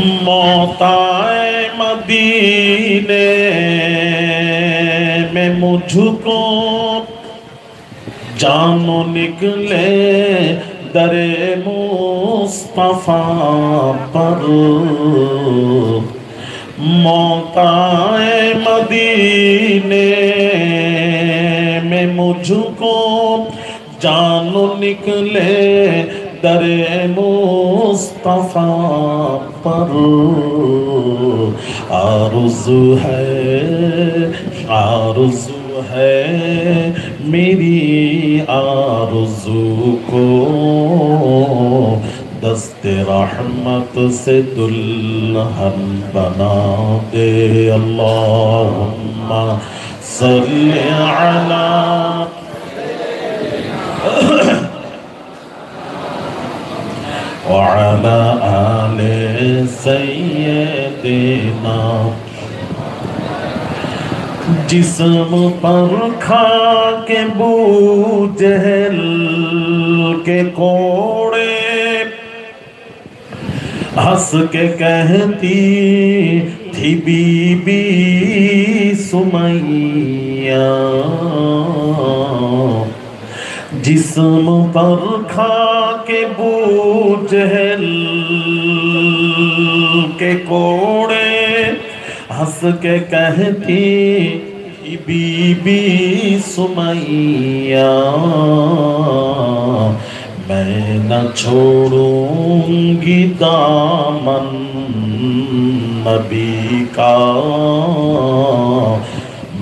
मौत आए मदीने में मुझको जानो निकले दरे मुस्तफा पर। मौत आए मदीने में मुझको जानो निकले दरे मुस्तफा पर। आरज़ू है मेरी आरज़ू को दस्ते रहमत से दुल्हन बना दे। अल्लाहुम्मा सल्ली अला व अला आले सय्यदिना। जिस्म पर खा के बूजहल के कोड़े हंस के कहती थी बीबी सुमैया। जिस्म पर खा के बूजहल के कोड़े हंस के कहती बीबी सुमैया। मैं न छोड़ूंगी दामन नबी का।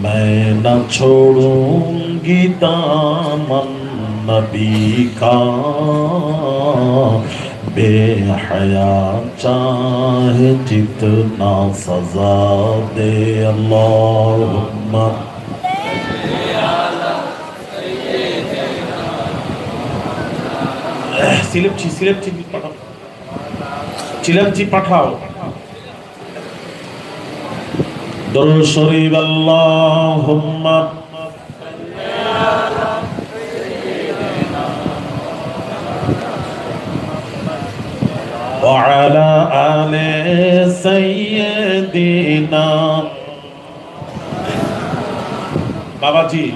मैं न छोड़ूंगी दामन नबी का। बेहया चाहे जितना सजा दे। अल्लाहुम्मा चिलमची पाठाओ दरूद शरीफ। अल्लाहुम्मा वअला आले सय्यदिना। बाबाजी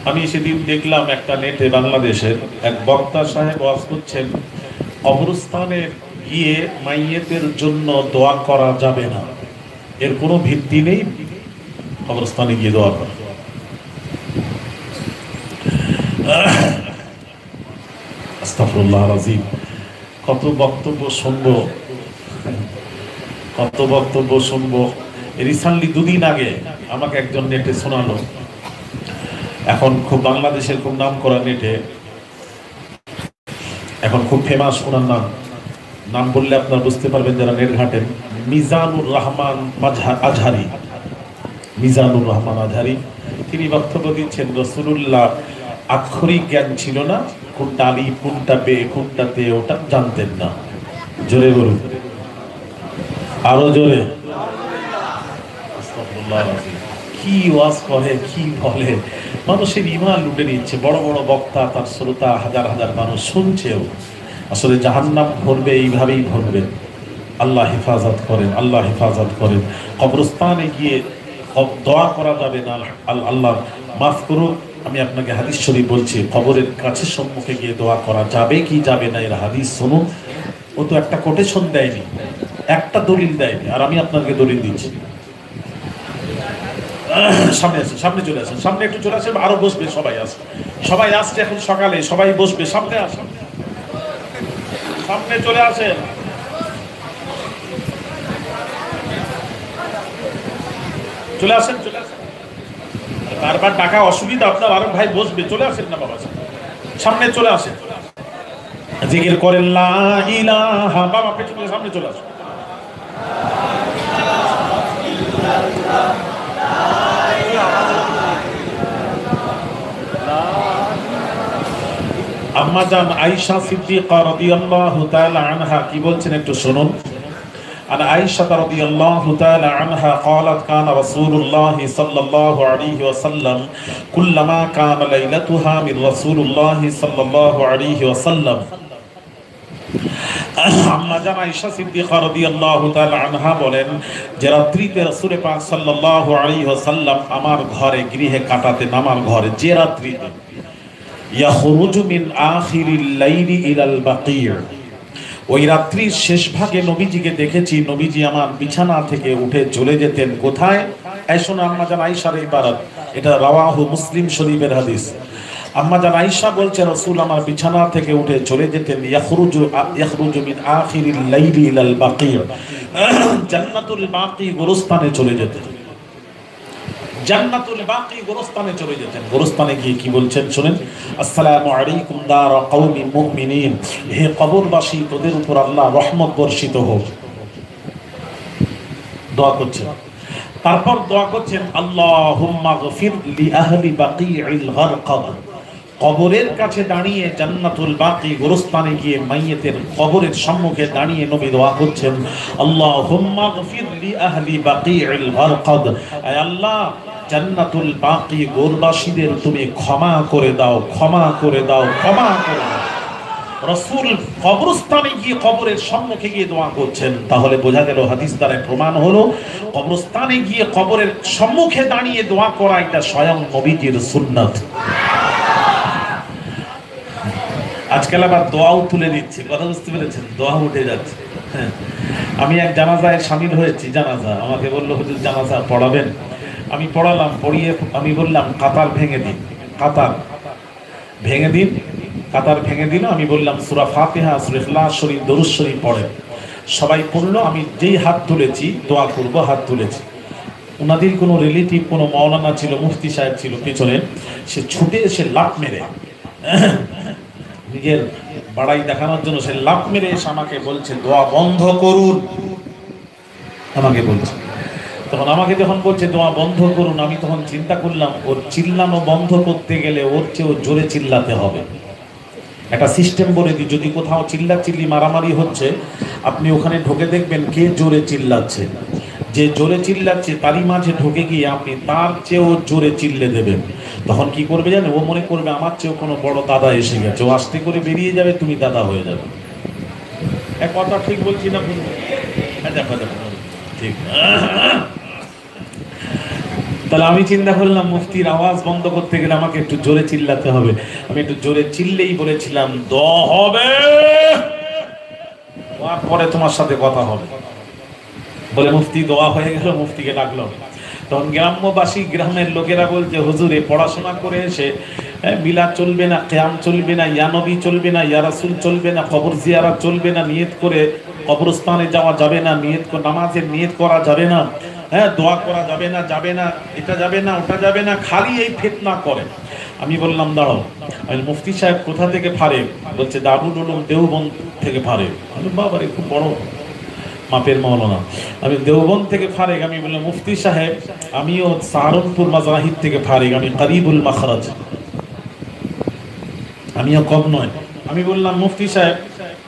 আমি সেদিন দেখলাম একটা নেটে বাংলাদেশের এক বক্তা সাহেব ওয়াজ করছেন কবরস্থানে গিয়ে মাইয়েতের জন্য দোয়া করা যাবে না, এর কোনো ভিত্তি নেই কবরস্থানে গিয়ে দোয়া করা। আস্তাগফিরুল্লাহ আযীম। কত বক্তব্য শুনবো। রিসেন্টলি দুদিন আগে আমাকে একজন নেটে শোনালো, এখন খুব বাংলাদেশের খুব নাম করা নেটে এখন খুব ফেমাস, ওনার নাম বললে আপনারা বুঝতে পারবেন যারা নেট ঘাটেন। মিজানুর রহমান আজহারি। মিজানুর রহমান আজহারি তিনি বক্তব্য দিচ্ছেন রাসূলুল্লাহ আক্ষরিক জ্ঞান ছিল না, কোনটা আলিফ কোনটা বে কোনটা তে ওটা জানতেন না। জোরে বলুন, আরো জোরে। আস্তাগফিরুল্লাহ আযীম। কি ওয়াজ করে, কি বলে, মানুষের ঈমান লুটে নিচ্ছে। বড় বড় বক্তা, তার শ্রোতা হাজার হাজার মানুষ শুনছেও। আসলে জাহান্নাম ভরবে, এইভাবেই ভরবে। আল্লাহ হেফাজত করেন, আল্লাহ হেফাজত করেন। কবরস্থানে গিয়ে দোয়া করা যাবে না। আল্লাহ মাফ করুন, আমি আপনাকে হাদিস শরীফ বলছি, কবরের কাছে সম্মুখে গিয়ে দোয়া করা যাবে কি যাবে না এর হাদিস শুনুন। ও তো একটা কোটেশন দেয়নি, একটা দলিল দেয়নি, আর আমি আপনাকে দলিল দিচ্ছি। সামনে আসেন, সামনে চলে আসেন, সামনে একটু চলে আসেন, আরো বসবে, সবাই আসছে এখন সকালে, সবাই বসবে। সামনে আসেন, সামনে চলে আসেন। বারবার ডাকা অসুবিধা, আপনার আরো ভাই বসবে, চলে আসেন না বাবা, সামনে চলে আসেন, জিকির করেন লা ইলাহা। বাবা পেছনে সামনে চলে আসেন। আম্মা জান আয়েশা সিদ্দিকা রাদিয়াল্লাহু তাআলা আনহা কি বলছেন একটু শুনুন। عن عائشة رضي الله تعالى عنها قالت كان رسول الله صلى الله عليه وسلم كلما كان ليلتها من رسول الله صلى الله عليه وسلم আম্মা জান আয়েশা সিদ্দিকা রাদিয়াল্লাহু তাআলা আনহা বলেন যে রাত্রিতে রাসূল পাক সাল্লাল্লাহু আলাইহি ওয়াসাল্লাম আমার ঘরে গৃহে কাটাতেন, আমার ঘরে যে রাত্রিতে ইয়াখরুজু মিন আখিরিল লাইলি ইলাল বাকিয়, ওই রাত্রির শেষ ভাগে নবীজিকে দেখেছি, নবীজি আমার বিছানা থেকে উঠে চলে যেতেন কোথায়? এই শোনো আম্মা জান আয়েশার ইবারত, এটা রাওয়াহু মুসলিম শরীফের হাদিস। আম্মা জান আয়েশা বলছে রাসূল আমার বিছানা থেকে উঠে চলে যেতেন ইয়াখরুজু মিন আখিরিল লাইলি ইলাল বাকিয়, জান্নাতুল বাকি গোরস্থানে চলে যেতেন, জান্নাতুল বাকি গোরস্থানে চলে যেতেন। গোরস্থানে গিয়ে কি বলছেন শুনেন, আসসালামু আলাইকুম দার কওমি মুমিনিন, হে কবরবাসী তোদের উপর আল্লাহ রহমত বর্ষিত হোক, দোয়া করছেন। তারপর দোয়া করছেন আল্লাহুম্মা গফির লি আহলি বাকিইল গারকাদ, কবরের কাছে দাঁড়িয়ে জান্নাতুল বাকি গোরস্থানে গিয়ে মাইয়েতের কবরের সম্মুখে দাঁড়িয়ে নবী দোয়া করছেন আল্লাহুম্মা গফির লি আহলি বাকিইল গারকাদ, আয় আল্লাহ জান্নাতুল বাকি গোরবাসীদের তুমি ক্ষমা করে দাও, ক্ষমা করে দাও, ক্ষমা করে দাও। রাসূল কবরস্থানে গিয়ে কবরের সম্মুখে গিয়ে দোয়া করছেন, তাহলে বোঝা গেল হাদিস দ্বারা প্রমাণ হলো কবরস্থানে গিয়ে কবরের সম্মুখে দাঁড়িয়ে দোয়া করা এটা স্বয়ং নবীজির সুন্নাত। আজকাল আবার দোয়াও তুলে দিচ্ছে, কথা বুঝতে পেরেছেন, দোয়া উঠে যাচ্ছে। আমি এক জানাজায় শামিল হয়েছি, জানাজা আমাকে বললো হুজুর জানাজা পড়াবেন, আমি পড়ালাম, পড়িয়ে আমি বললাম কাতার ভেঙে দিন, কাতার ভেঙে দিন, কাতার ভেঙে দিল। আমি বললাম সূরা ফাতিহা, সূরা ইখলাস শরীফ, দরুদ শরীফ পড়েন। সবাই পড়লো, আমি যেই হাত তুলেছি দোয়া করব হাত তুলেছি, ওনাদের কোনো রিলেটিভ, কোনো মাওলানা ছিল, মুফতি সাহেব ছিল পেছনে, সে ছুটে এসে লাফ মেরে নিজের বাড়াই দেখানোর জন্য সে লাফ মেরে এসে আমাকে বলছে দোয়া বন্ধ করুন, আমাকে বলছে। তখন আমাকে যখন বলছে দোয়া বন্ধ করুন, আমি তখন চিন্তা করলাম ওর চিল্লানো বন্ধ করতে গেলে ওর চেয়েও জোরে চিল্লাতে হবে। একটা সিস্টেম বলে দিই, যদি কোথাও চিল্লাচিল্লি মারামারি হচ্ছে আপনি ওখানে ঢুকে দেখবেন কে জোরে চিল্লাচ্ছে, যে জোরে চিল্লাচ্ছে তারই মাঝে ঢুকে গিয়ে আপনি তার চেয়েও জোরে চিল্লে দেবেন। তখন কি করবে জানেন, ও মনে করবে আমার চেয়েও কোনো বড় দাদা এসে গেছে, ও আস্তে করে বেরিয়ে যাবে, তুমি দাদা হয়ে যাবে। এক কথা ঠিক বলছি না? ঠিক। তাহলে আমি চিন্তা করলাম মুফতির আওয়াজ বন্ধ করতে গেলে আমাকে একটু জোরে চিল্লাতে হবে। আমি একটু জোরে চিল্লেই বলেছিলাম দোয়া হবে, পরে তোমার সাথে কথা হবে বলে মুফতি দোয়া হয়ে গেল, মুফতিকে ডাকলো। তখন গ্রাম্যবাসী, গ্রামের লোকেরা বলছে হুজুর এ পড়াশোনা করে এসে মিলাদ চলবে না, কিয়াম চলবে না, ইয়া নবী চলবে না, ইয়া রাসূল চলবে না, কবর জিয়ারত চলবে না, নিয়ত করে কবরস্থানে যাওয়া যাবে না, নিয়ত করে নামাজের নিয়ত করা যাবে না, হ্যাঁ দোয়া করা যাবে না, যাবে না, এটা যাবে না, ওটা যাবে না, খালি এই ফিতনা করে। আমি বললাম দাঁড়াও, আমি মুফতি সাহেব কোথা থেকে ফারেক? বলছে দারুল উলুম দেওবন্দ থেকে ফারেক। আমি বাবারে খুব বড় মাপের মাওলানা, আমি দেওবন্দ থেকে ফারেক। আমি বললাম মুফতি সাহেব আমিও সাহারনপুর মাজাহিদ থেকে ফারেক, আমি করিবুল মাখরাজ, আমিও কম নয়। আমি বললাম মুফতি সাহেব,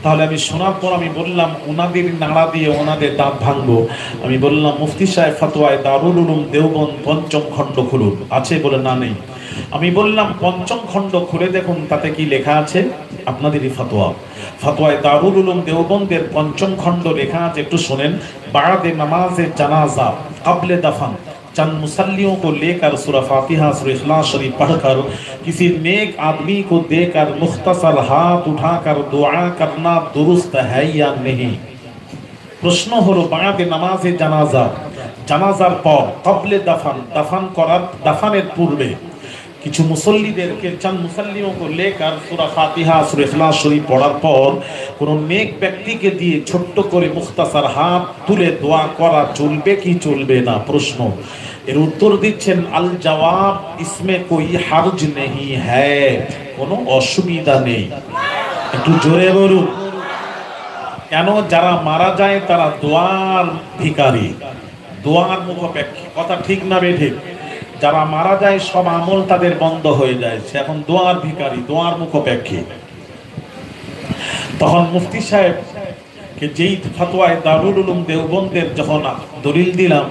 তাহলে আমি শোনার পর আমি বললাম ওনাদের নাড়া দিয়ে ওনাদের দাঁত ভাঙবো। আমি বললাম মুফতি সাহেব ফতোয়ায় দারুল উলুম দেওবন্দ পঞ্চম খণ্ড খুলুন, আছে? বলে না নেই। আমি বললাম পঞ্চম খণ্ড খুলে দেখুন তাতে কি লেখা আছে, আপনাদেরই ফতোয়া, ফতোয়ায় দারুল উলুম দেওবন্দের পঞ্চম খণ্ড লেখা আছে, একটু শোনেন। বাদে নামাজে জানাজা কবলে দফন चंद मुसल्लियों को लेकर सूरह फातिहा, सूरह इखलास शरीफ पढ़कर किसी नेक आदमी को देकर मुख्तसर हाथ उठाकर दुआ करना दुरुस्त है या नहीं? प्रश्न हलो बादे नमाजे জানাজা, জানাজার পর কবলে দফন, দফন করার দফনের পূর্বে কিছু মুসল্লিদেরকে, চান মুসল্লিयों को लेकर सूरह फातिहा, सूरह इखलास शरीफ পড়ার পর কোন নেক ব্যক্তিকে দিয়ে ছোট্ট করে মুখতাসার হাত তুলে দোয়া করা চলবে কি চলবে না? প্রশ্ন। এর উত্তর দিচ্ছেন আল জবাব ইসমে কোই হারজ নেই হ্যায়, কোনো অসুবিধা নেই। একটু জোরে বলুন। কেন? যারা মারা যায় তারা দোয়ার ভিখারি, দোয়ার মুখাপেক্ষী। কথা ঠিক না বেঠিক? যারা মারা যায় সব আমল তাদের বন্ধ হয়ে যায়, সে এখন দোয়ার ভিখারি, দোয়ার মুখাপেক্ষী। তখন মুফতি সাহেব কে যেই ফতোয়ায় দারুল উলুম দেওবন্দের যখন দলিল দিলাম,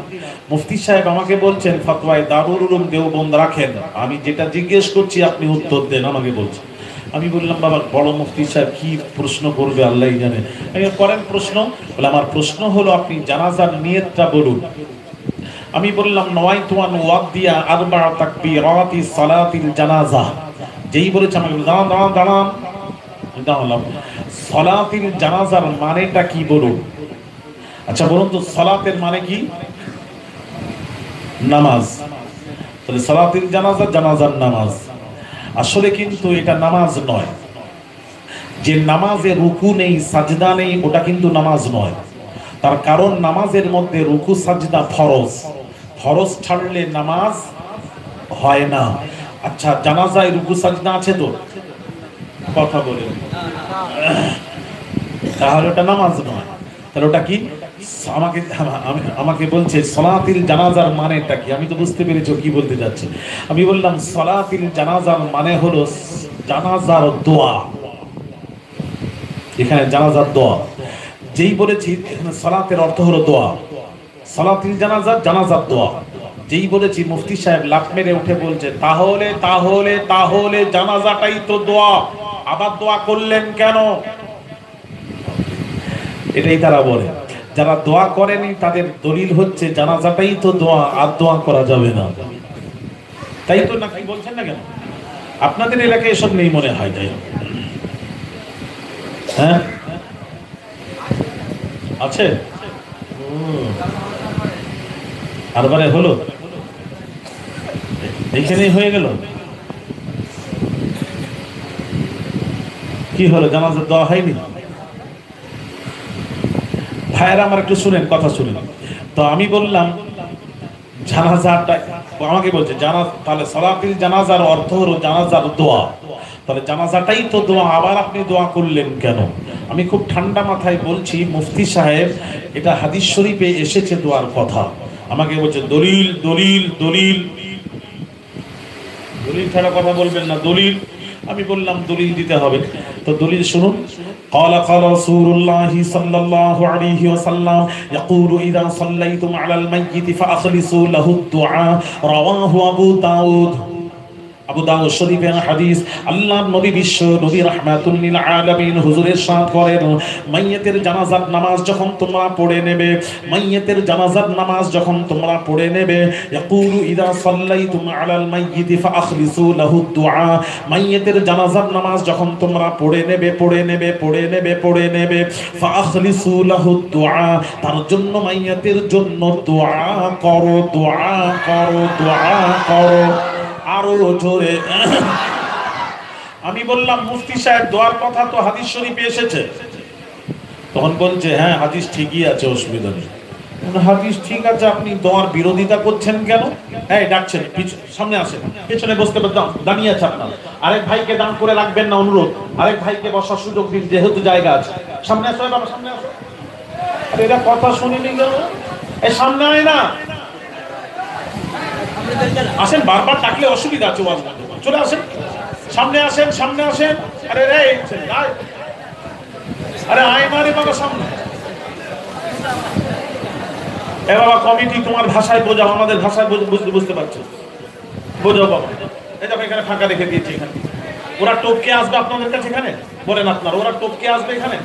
মুফতি সাহেব আমাকে বলছেন ফতোয়ায় দারুল উলুম দেওবন্দ রাখেন। আমি যেটা জিজ্ঞেস করছি আপনি উত্তর দেন, আমাকে বলছেন আমি বললাম বাবা বড় মুফতি সাহেব কি প্রশ্ন করবে আল্লাহই জানে। করেন প্রশ্ন। বলে আমার প্রশ্ন হলো আপনি জানাজার নিয়তটা বলুন। আমি বললাম নওয়াইতু আন ওয়াদিয়া আরবা তাকবীরাতি সালাতিল জানাজা। যেই বলেছে আমাকে দাঁড়ালাম, সালাতিল জানাজার মানেটা কি বলুন। আচ্ছা বলুন তো সালাতের মানে কি? নামাজ। তাহলে সালাতিল জানাজা জানাজার নামাজ। আসলে কিন্তু এটা নামাজ নয়। যে নামাজে রুকু নেই সাজদা নেই ওটা কিন্তু নামাজ নয়। তার কারণ নামাজের মধ্যে রুকু সাজদা ফরজ, ফরজ ছাড়লে নামাজ হয় না। আচ্ছা জানাজায় রুকু সাজদা আছে তো? কথা বলে তাহলে ওটা নামাজ নয়। তাহলে ওটা কি? আমাকে বলছে সালাতিল জানাজার মানেটা কি। আমি তো বুঝতে পেরেছি কি বলতে যাচ্ছে। আমি বললাম সালাতিল জানাজার মানে হলো জানাজার দোয়া। এখানে জানাজার দোয়া যেই বলেছি, এখানে সালাতের অর্থ হলো দোয়া। সালাতিল জানাজা জানাজার দোয়া যেই বলেছি, মুফতি সাহেব লাফ মেরে উঠে বলছে তাহলে তাহলে তাহলে জানাজাটাই তো দোয়া, আবার দোয়া করলেন কেন? এটাই তারা বলে। যারা দোয়া করেনি তাদের দলিল হচ্ছে জানাজাটাই তো দোয়া, আর দোয়া করা যাবে না। তাই তো নাকি বলছেন না কেন? আপনাদের এলাকায় এসব নেই মনে হয়, তাই? হ্যাঁ আছে। আরবারে হলো, এখানেই হয়ে গেল। কি হলো, জানাজার দোয়া হয়নি? ভাইয়েরা আমার একটু শুনেন, কথা শুনেন। তো আমি বললাম জানাজাটা, আমাকে বলছে তাহলে সালাতিল জানাজার অর্থ হলো জানাজার দোয়া। তাহলে জানাজাটাই তো দোয়া, আবার আপনি দোয়া করলেন কেন? আমি খুব ঠান্ডা মাথায় বলছি মুফতি সাহেব এটা হাদিস শরীফে এসেছে দোয়ার কথা। আমাকে বলছে দলিল দলিল দলিল, দলিল ছাড়া কথা বলবেন না, দলিল। আমি বললাম দলিল দিতে হবে। তো দলিল শুনুন। قال قال رسول الله صلى الله عليه وسلم يقول إذا صليتم على الميت فأخلصوا له الدعاء رواه أبو داود। আবু দাউদ শরীফের হাদিস। আল্লাহর নবী বিশ্ব নবী রাহমাতুল লিল আলামিন হুজুর ইরশাদ করেন, মাইয়িতের জানাজার নামাজ যখন তোমরা পড়ে নেবে, মাইয়িতের জানাজার নামাজ যখন তোমরা পড়ে নেবে, ইয়াকুলু ইযা সাল্লাইতুম আলাল মাইয়িতি ফাআখলিসু লাহু দুআ। মাইয়িতের জানাজার নামাজ যখন তোমরা পড়ে নেবে পড়ে নেবে পড়ে নেবে পড়ে নেবে, ফাআখলিসু লাহু দুআ, তার জন্য মাইয়িতের জন্য দোয়া করো, দোয়া করো, দোয়া করো। আরো জোরে। আমি বললাম মুফতি সাহেব দোয়ার কথা তো হাদিস শরীফে এসেছে। তখন বলছে হ্যাঁ হাদিস ঠিকই আছে, অসুবিধা নেই। হাদিস ঠিক আছে, আপনি দোয়ার বিরোধিতা করছেন কেন? এই ডাকছেন, সামনে আসেন, পেছনে বসতে দাঁড়িয়ে আছে আপনার। আরেক ভাইকে দান করে রাখবেন না, অনুরোধ। আরেক ভাইকে বসার সুযোগ দিন, যেহেতু জায়গা আছে। সামনে আসো বাবা, সামনে আসো। আরে এরা কথা শুনিনি কেন? এই সামনে আয় না, আসেন। বারবার ডাকলে অসুবিধা আছে, চলে আসেন, সামনে আসেন, সামনে আসেন। আরে রে, আরে আয় না রে বাবা, সামনে। এ বাবা কমিটি তোমার ভাষায় বোঝাও, আমাদের ভাষায় বুঝতে পারছো, বোঝাও বাবা। এই দেখো এখানে ফাঁকা রেখে দিয়েছি, এখানে ওরা টপকে আসবে আপনাদের কাছে। এখানে বলেন আপনার, ওরা টপকে আসবে এখানে।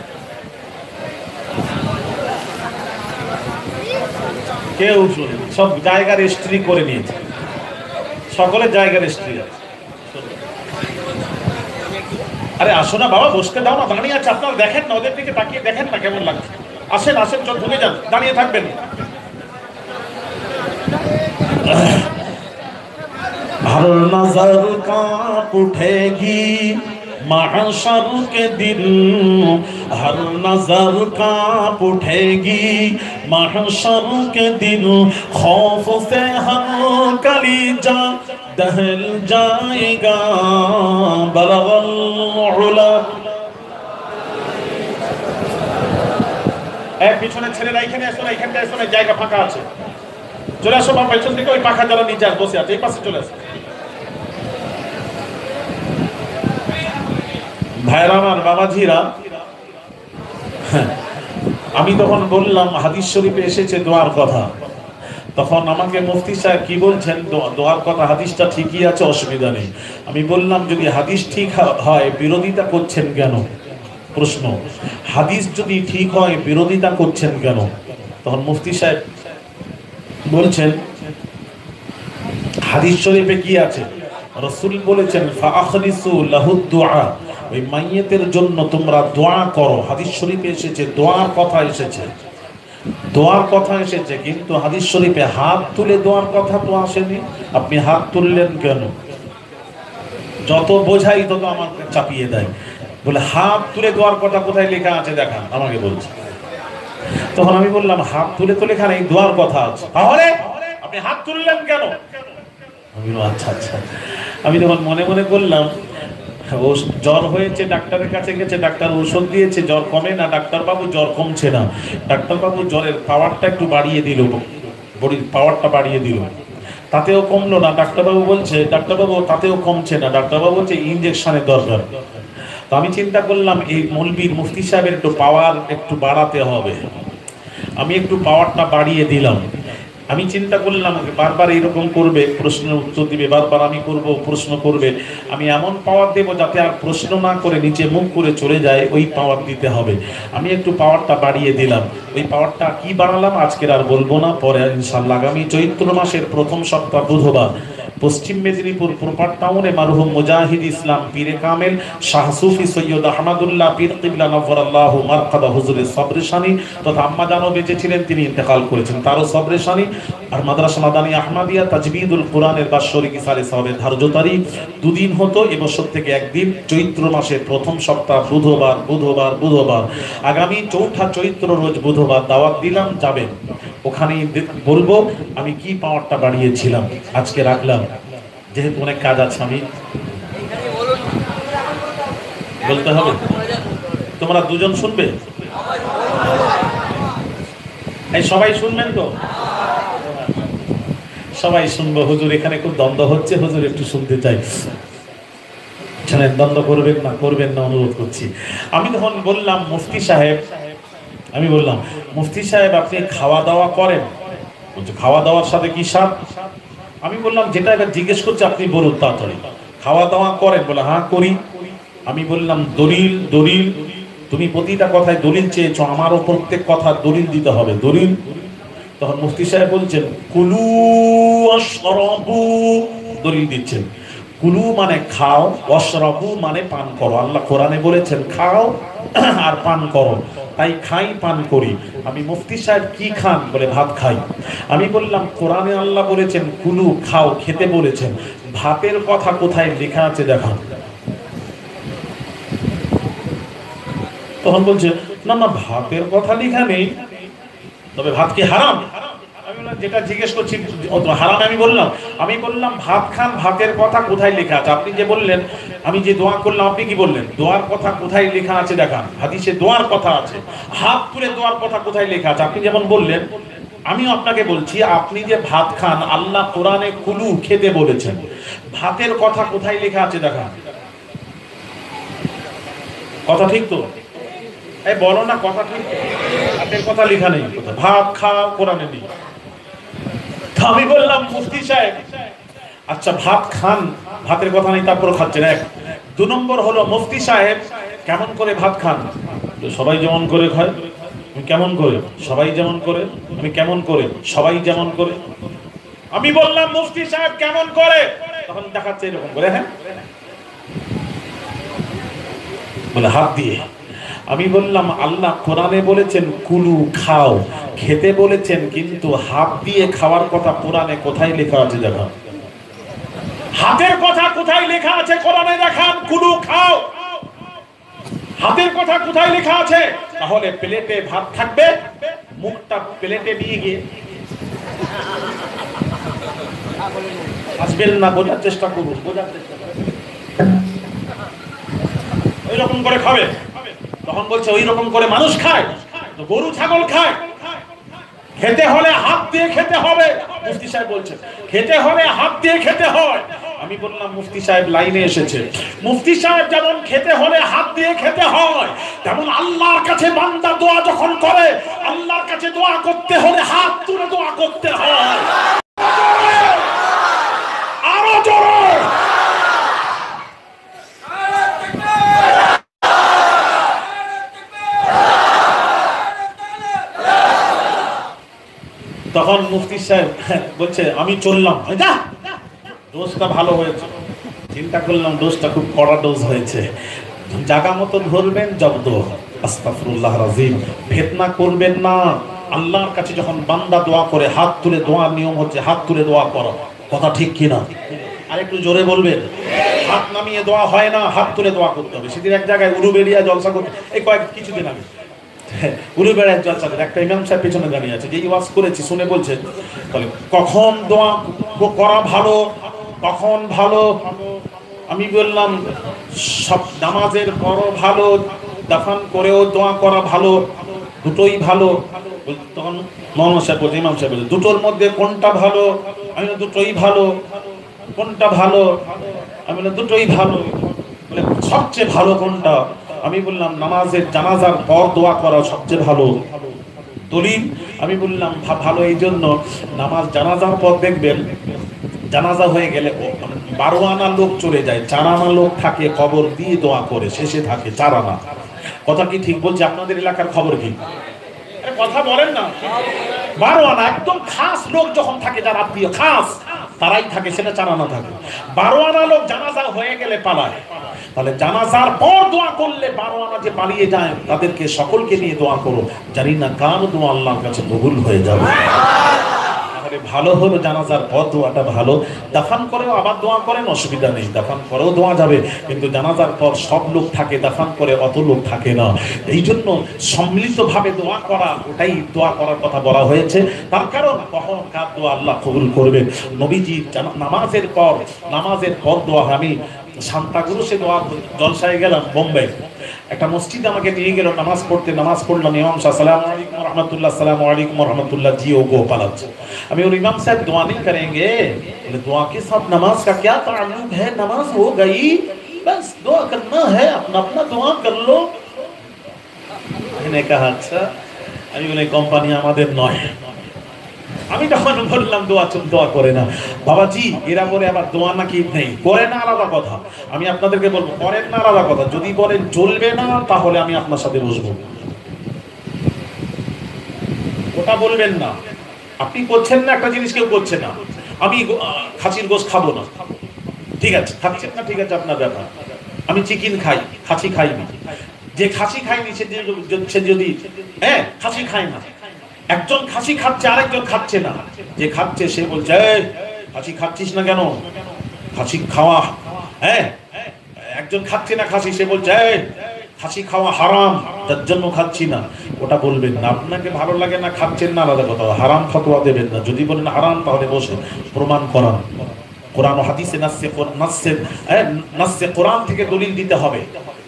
কেউ শুনে সব জায়গা রেজিস্ট্রি করে নিয়েছে, সকলের জায়গা রেজিস্ট্রি আছে। আরে আসো না বাবা, বসতে দাও না, দাঁড়িয়ে আছে। আপনারা দেখেন না, ওদের দিকে তাকিয়ে দেখেন না কেমন লাগছে। আসেন আসেন, চল ঢুকে যান, দাঁড়িয়ে থাকবেন। हर नजर कांप उठेगी महशर के दिन, हर नजर कांप उठेगी महशर के दिन, खौफ से हर कलीजा दहल जाएगा बलगल उला। পিছনে ছেলেরা এখানে এসো না, এখানটা এসো না, জায়গা ফাঁকা আছে। চলে আসো বাবা, পেছন থেকে ওই পাখা যারা নিচে বসে আছে এই পাশে চলে আসো। ভাইরা আমার, বাবাজিরা, আমি তখন বললাম হাদিস শরীফে এসেছে দোয়ার কথা। তখন আমাকে মুফতি সাহেব কি বলছেন, দোয়ার কথা হাদিসটা ঠিকই আছে, অসুবিধা নেই। আমি বললাম যদি হাদিস ঠিক হয় বিরোধিতা করছেন কেন? প্রশ্ন, হাদিস যদি ঠিক হয় বিরোধিতা করছেন কেন? তখন মুফতি সাহেব বলছেন হাদিস শরীফে কি আছে? রাসূল বলেছেন ফাআখলিসু লাহু দুআ, ওই মাইয়িতের জন্য তোমরা দোয়া করো। হাদিস শরীফে এসেছে, দোয়ার কথা এসেছে, দোয়ার কথা এসেছে, কিন্তু হাদিস শরীফে হাত তুলে দোয়ার কথা তো আসেনি। আপনি হাত তুললেন কেন? যত বোঝাই তত আমাকে চাপিয়ে দেয়, বলে হাত তুলে দোয়ার কথা কোথায় লেখা আছে দেখান, আমাকে বলছে। তখন আমি বললাম হাত তুলে তো লেখা নেই, দোয়ার কথা আছে, তাহলে আপনি হাত তুললেন কেন? আমি আচ্ছা আচ্ছা। আমি তখন মনে মনে করলাম ও জ্বর হয়েছে, ডাক্তারের কাছে গেছে, ডাক্তার ওষুধ দিয়েছে, জ্বর কমে না, ডাক্তারবাবু জ্বর কমছে না, ডাক্তারবাবু জ্বরের পাওয়ারটা একটু বাড়িয়ে দিল, বডির পাওয়ারটা বাড়িয়ে দিল, তাতেও কমলো না। ডাক্তারবাবু বলছে, ডাক্তারবাবু তাতেও কমছে না, ডাক্তারবাবু বলছে ইঞ্জেকশনের দরকার। তো আমি চিন্তা করলাম এই মৌলবীর মুফতি সাহেবের একটু পাওয়ার একটু বাড়াতে হবে, আমি একটু পাওয়ারটা বাড়িয়ে দিলাম। আমি চিন্তা করলাম বারবার এইরকম করবে, প্রশ্নের উত্তর দিবে, বারবার আমি করব, প্রশ্ন করবে, আমি এমন পাওয়ার দেবো যাতে আর প্রশ্ন না করে নিচে মুখ করে চলে যায়, ওই পাওয়ার দিতে হবে। আমি একটু পাওয়ারটা বাড়িয়ে দিলাম। ওই পাওয়ারটা কি বাড়ালাম আজকের আর বলবো না, পরে ইনশাআল্লাহ আগামী চৈত্র মাসের প্রথম সপ্তাহ বুধবার পশ্চিম মেদিনীপুর প্রপার টাউনে মারহুম মুজাহিদ ইসলাম পীরে কামেল শাহ সুফি সৈয়দ আহমদুল্লাহ পীর কিবলা নফরাল্লাহু মারকাদা হুজুরের সবরেশানি তথা আম্মা জানও বেঁচে ছিলেন, তিনি ইন্তেকাল করেছেন, তারও সবরেশানি আর মাদ্রাসা মাদানী আহমদিয়া তাজবিদুল কোরআনের বাৎসরিক ইসালে সাহেবের ধার্য তারিখ দুদিন হতো, এবছর থেকে একদিন, চৈত্র মাসের প্রথম সপ্তাহ বুধবার বুধবার বুধবার। আগামী চৌঠা চৈত্র রোজ বুধবার দাওয়াত দিলাম, যাবেন, ওখানেই বলবো আমি কি পাওয়ারটা বাড়িয়েছিলাম। আজকে রাখলাম, যেহেতু অনেক কাজ আছে, আমি বলতে হবে। তোমরা দুজন শুনবে, এই সবাই শুনবেন তো? সবাই শুনবো। হুজুর এখানে খুব দ্বন্দ্ব হচ্ছে, হুজুর একটু শুনতে চাই, দ্বন্দ্ব করবেন না, করবেন না, অনুরোধ করছি। আমি তখন বললাম মুফতি সাহেব, আমি বললাম মুফতি সাহেব আপনি খাওয়া দাওয়া করেন? বলছে খাওয়া দাওয়ার সাথে কি সাথ? আমি বললাম যেটা এবার জিজ্ঞেস করছে আপনি বলুন তাড়াতাড়ি। খাওয়া দাওয়া করেন? বলে হ্যাঁ করি। আমি বললাম দলিল, দলিল, তুমি প্রতিটা কথায় দলিল চেয়েছো, আমারও প্রত্যেক কথা দলিল দিতে হবে, দলিল। তখন মুফতি সাহেব বলছেন কুলু ওয়াশরাবু, দলিল দিচ্ছেন। কুলু মানে খাও, ওয়াশরাবু মানে পান করো। আল্লাহ কোরআনে বলেছেন খাও আর পান করো, তাই খাই পান করি। আমি মুফতি সাহেব কি খান? বলে ভাত খাই। আমি বললাম কোরআনে আল্লাহ বলেছেন কুলু খাও, খেতে বলেছেন, ভাতের কথা কোথায় লেখা আছে দেখান। তখন বলছে না না ভাতের কথা লেখা নেই, তবে ভাত কি হারাম? আমি বললাম যেটা জিজ্ঞেস করছি হারাম। আমি বললাম ভাত খান, ভাতের কথা কোথায় লেখা আছে? আপনি যে বললেন, আমি যে দোয়া করলাম, আপনি কি বললেন দোয়ার কথা কোথায় লেখা আছে দেখান, হাদিসে দোয়ার কথা আছে, হাত তুলে দোয়ার কথা কোথায় লেখা আছে? আপনি যেমন বললেন, আমিও আপনাকে বলছি আপনি যে ভাত খান, আল্লাহ কোরআনে কুলু খেতে বলেছেন, ভাতের কথা কোথায় লেখা আছে দেখান। কথা ঠিক তো? এই বলো না কথা ঠিক? ভাতের কথা লেখা নেই, ভাত খাও কোরআনে নেই। আমি বললাম মুফতি সাহেব আচ্ছা ভাত খান, ভাতের কথা নেই তারপর খাচ্ছেন, এক। দু নম্বর হলো মুফতি সাহেব কেমন করে ভাত খান? সবাই যেমন করে খায়। আমি কেমন করে? সবাই যেমন করে। আমি কেমন করে? সবাই যেমন করে। আমি বললাম মুফতি সাহেব কেমন করে? তখন দেখাচ্ছে এরকম করে, হ্যাঁ বলে হাত দিয়ে। আমি বললাম আল্লাহ কোরআনে বলেছেন কুলু খাও, খেতে বলেছেন, কিন্তু হাত দিয়ে খাওয়ার কথা কোরআনে কোথায় লেখা আছে দেখান। হাতের কথা কোথায় লেখা আছে কোরআনে দেখান, কুলু খাও, হাতের কথা কোথায় লেখা আছে? তাহলে প্লেটে ভাত থাকবে, মুখটা প্লেটে নিয়ে গিয়ে আসবেন না, বোঝার চেষ্টা করুন, বোঝার চেষ্টা করুন, ওই রকম করে খাবে। তখন বলছে ওই রকম করে মানুষ খায়, গরু ছাগল খায়, খেতে হলে হাত দিয়ে খেতে হবে। মুফতি সাহেব বলছেন খেতে হলে হাত দিয়ে খেতে হয়। আমি বললাম মুফতি সাহেব লাইনে এসেছে। মুফতি সাহেব যেমন খেতে হলে হাত দিয়ে খেতে হয়, তেমন আল্লাহর কাছে বান্দা দোয়া যখন করে, আল্লাহর কাছে দোয়া করতে হলে হাত তুলে দোয়া করতে হয়। তখন মুফতি সাহেব বলছে আমি চললাম, যা ডোজটা ভালো হয়েছে। চিন্তা করলাম ডোজটা খুব কড়া ডোজ হয়েছে, জাগা মতো ধরবেন জব্দ। আস্তাগফিরুল্লাহ রাজিম। ফিতনা করবেন না। আল্লাহর কাছে যখন বান্দা দোয়া করে হাত তুলে, দোয়ার নিয়ম হচ্ছে হাত তুলে দোয়া করো, কথা ঠিক কিনা? আর একটু জোরে বলবেন। হাত নামিয়ে দোয়া হয় না, হাত তুলে দোয়া করতে হবে। সেদিন এক জায়গায় উলুবেড়িয়া জলসা করতে, এই কিছুদিন আগে উলুবেড়িয়া জলসা করে একটা ইমাম সাহেব পেছনে দাঁড়িয়ে আছে, যে ওয়াজ করেছি শুনে বলছেন, বলে কখন দোয়া করা ভালো, কখন ভালো? আমি বললাম সব নামাজের পরও ভালো, দাফন করেও দোয়া করা ভালো, দুটোই ভালো। তখন মৌলানা সাহেব বলছে, ইমাম সাহেব বলছে, দুটোর মধ্যে কোনটা ভালো? আমি বললাম দুটোই ভালো। কোনটা ভালো? আমি বললাম দুটোই ভালো। বলে সবচেয়ে ভালো কোনটা? আমি বললাম নামাজের জানাজার পর দোয়া করা সবচেয়ে ভালো। দলিল? আমি বললাম ভালো এই জন্য, নামাজ জানাজার পর দেখবেন জানাজা হয়ে গেলে 12 আনা লোক চলে যায়, 4 আনা লোক থাকে কবর দিয়ে দোয়া করে, শেষে থাকে 4 আনা। কথা কি ঠিক বলছি? আপনাদের এলাকার খবর কি? কথা বলেন না। 12 আনা একদম খাস লোক যখন থাকে, যারা আত্মীয় খাস তারাই থাকে, সেটা 4 আনা থাকে। 12 আনা লোক জানাজা হয়ে গেলে পালায়। তাহলে জানাজার পর দোয়া করলে 12 আনা যে পালিয়ে যায় তাদেরকে সকলকে নিয়ে দোয়া করো, জানি না কার দোয়া আল্লাহর কাছে কবুল হয়ে যাবে। ভালো হলো জানাজার পর দোয়াটা ভালো। দাফন করেও আবার দোয়া করেন, অসুবিধা নেই, দাফন করেও দোয়া যাবে, কিন্তু জানাজার পর সব লোক থাকে, দাফন করে অত লোক থাকে না। এই জন্য সম্মিলিতভাবে দোয়া করা, ওটাই দোয়া করার কথা বলা হয়েছে। তার কারণ কখন কার দোয়া আল্লাহ কবুল করবে। নবীজি নামাজের পর দোয়া। আমি শান্তাগুরুসে দোয়া জলসায় গেলাম বোম্বে, একটা মসজিদে আমাকে নিয়ে গেল নামাজ পড়তে। নামাজ পড়লাম, ইমাম সাহেব আসসালামু আলাইকুম রাহমাতুল্লাহ, আসসালামু আলাইকুম রাহমাতুল্লাহ, জি ও গোপাল আছে। আমি और इमाम साहब दुआ नहीं करेंगे? बोले दुआ के साथ नमाज का क्या ताल्लुक है? नमाज हो गई, बस दुआ करना है, अपना अपना दुआ कर लो। मैंने कहा अच्छा। আমি বলে কোম্পানি আমাদের নয়। আমি তখন বললাম দোয়া করে না বাবাজি। এরা বলে আবার দোয়া নাকি নেই, করে না আলাদা কথা। আমি আপনাদেরকে বলবো করেন না আলাদা কথা, যদি বলেন চলবে না তাহলে আমি আপনার সাথে বসবো, ওটা বলবেন না। আপনি করছেন না একটা জিনিস, কেউ করছে না, আমি খাসির গোশত খাবো না, ঠিক আছে, খাচ্ছেন না, ঠিক আছে, আপনার ব্যাপার। আমি চিকেন খাই, খাসি খাই না। যে খাসি খায়নি সে যদি খাসি খায় না, একজন খাসি খাচ্ছে আরেকজন খাচ্ছে না, যে খাচ্ছে সে বলছে খাসি খাচ্ছিস না কেন? খাসি খাওয়া একজন খাচ্ছে না খাসি, সে বলছে খাসি খাওয়া হারাম, তার জন্য খাচ্ছি না। ওটা বলবেন না। আপনাকে ভালো লাগে না, খাচ্ছেন না, আলাদা কথা। হারাম ফতোয়া দেবেন না। যদি বলেন হারাম তাহলে বসে প্রমাণ করান। কোরআন ও হাদিসে নাসসে কোরআন থেকে দলিল দিতে হবে।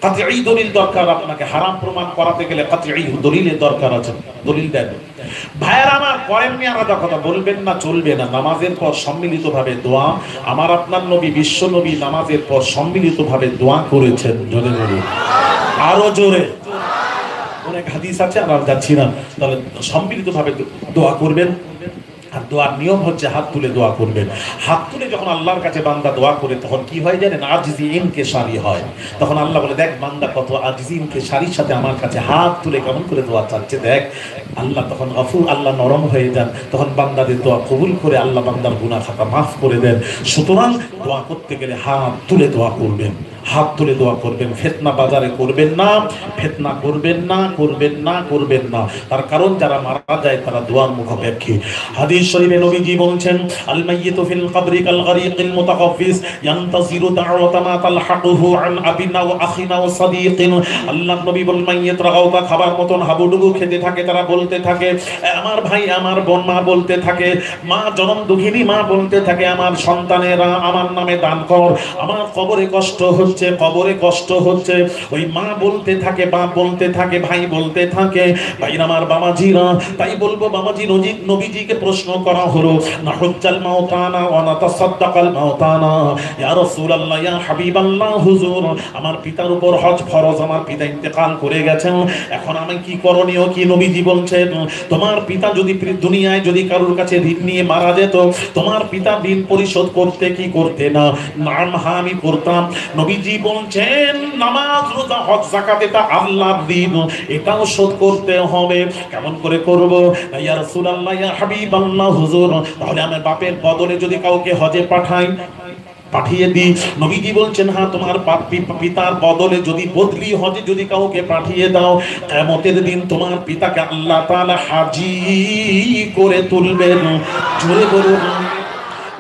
কাতঈ দলিল দরকার। আপনাকে হারাম প্রমাণ করাতে গেলে কাতঈ দলিলের দরকার আছে, দলিল দেন। ভাইয়েরা আমার, করেননি আলাদা কথা, বলবেন না, চলবে না। নামাজের পর সম্মিলিতভাবে দোয়া, আমার আপনার নবী বিশ্ব নবী নামাজের পর সম্মিলিতভাবে দোয়া করেছেন। জোরে বলুন, আরো জোরে। অনেক হাদিস আছে, আমরা যাচ্ছি না। তাহলে সম্মিলিতভাবে দোয়া করবেন। আর দোয়ার নিয়ম হচ্ছে হাত তুলে দোয়া করবেন। হাত তুলে যখন আল্লাহর কাছে বান্দা দোয়া করে তখন কি হয় জানেন? আজিজি ইনকিসারি হয়। তখন আল্লাহ বলে, দেখ বান্দা কত আজিজি ইনকিসারির সাথে আমার কাছে হাত তুলে কেমন করে দোয়া চাচ্ছে, দেখ। আল্লাহ তখন গফুর, আল্লাহ নরম হয়ে যান, তখন বান্দাদের দোয়া কবুল করে আল্লাহ বান্দার গুনাহ খাতা মাফ করে দেন। সুতরাং দোয়া করতে গেলে হাত তুলে দোয়া করবেন, হাত তুলে দোয়া করবেন। ফিতনা বাজারে করবেন না, ফিতনা করবেন না, করবেন না, করবেন না। তার কারণ যারা মারা যায় তারা দোয়ার মুখাপেক্ষী। হাদিস শরীফে নবীজি বলেছেন, আল মাইয়িতু ফিল কবরি কাল গরিকিল মুতাকাফফিস ইয়ানতাজিরু দাওয়াতা মা তালহাকুহু আন আবিনা ওয়া আখিনা ওয়া সাদিকিন। আল্লাহর নবী বলেন, মাইয়িতরা গাওতা খাবার মতন হাবুডুবু খেতে থাকে, তারা বলতে থাকে আমার ভাই, আমার বোন, মা বলতে থাকে, মা জনম দুঃখিনী মা বলতে থাকে, আমার সন্তানেরা আমার নামে দান কর, আমার কবরে কষ্ট হচ্ছে, কবরে কষ্ট হচ্ছে। ওই মা বলতে থাকে, বাপ বলতে থাকে, ভাই বলতে থাকে। ভাইরা আমার, বাবাজিরা, তাই বলবো বাবাজি, নবীজিকে প্রশ্ন করা হলো, নাহুজ্জাল মাউতানা ওয়া নাতাসাদ্দাকাল মাউতানা, ইয়া রাসূলুল্লাহ, ইয়া হাবিবাল্লাহ, হুজুর আমার পিতার উপর হজ ফরজ, আমার পিতা ইন্তেকাল করে গেছেন, এখন আমি কি করণীয় কি? নবীজি বলছেন, তোমার পিতা যদি দুনিয়ায় যদি কারোর কাছে ঋণ নিয়ে মারা যেত, তোমার পিতা ঋণ পরিশোধ করতে কি করতে না? নাম, হ্যাঁ আমি করতাম। নবী নবীজি বলছেন নামাজ রোজা হজ যাকাত এটা আল্লাহর দিন, এটাও শোধ করতে হবে। কেমন করে করব? ইয়া রাসূলুল্লাহ, ইয়া হাবিবাল্লাহ, হুজুর তাহলে আমার বাপের বদলে যদি কাউকে হজে পাঠিয়ে দিই। নবীজি বলছেন হ্যাঁ, তোমার পিতার বদলে যদি বদলি হজে যদি কাউকে পাঠিয়ে দাও, কিয়ামতের দিন তোমার পিতাকে আল্লাহ তাআলা হাজী করে তুলবেন। জোরে বলুন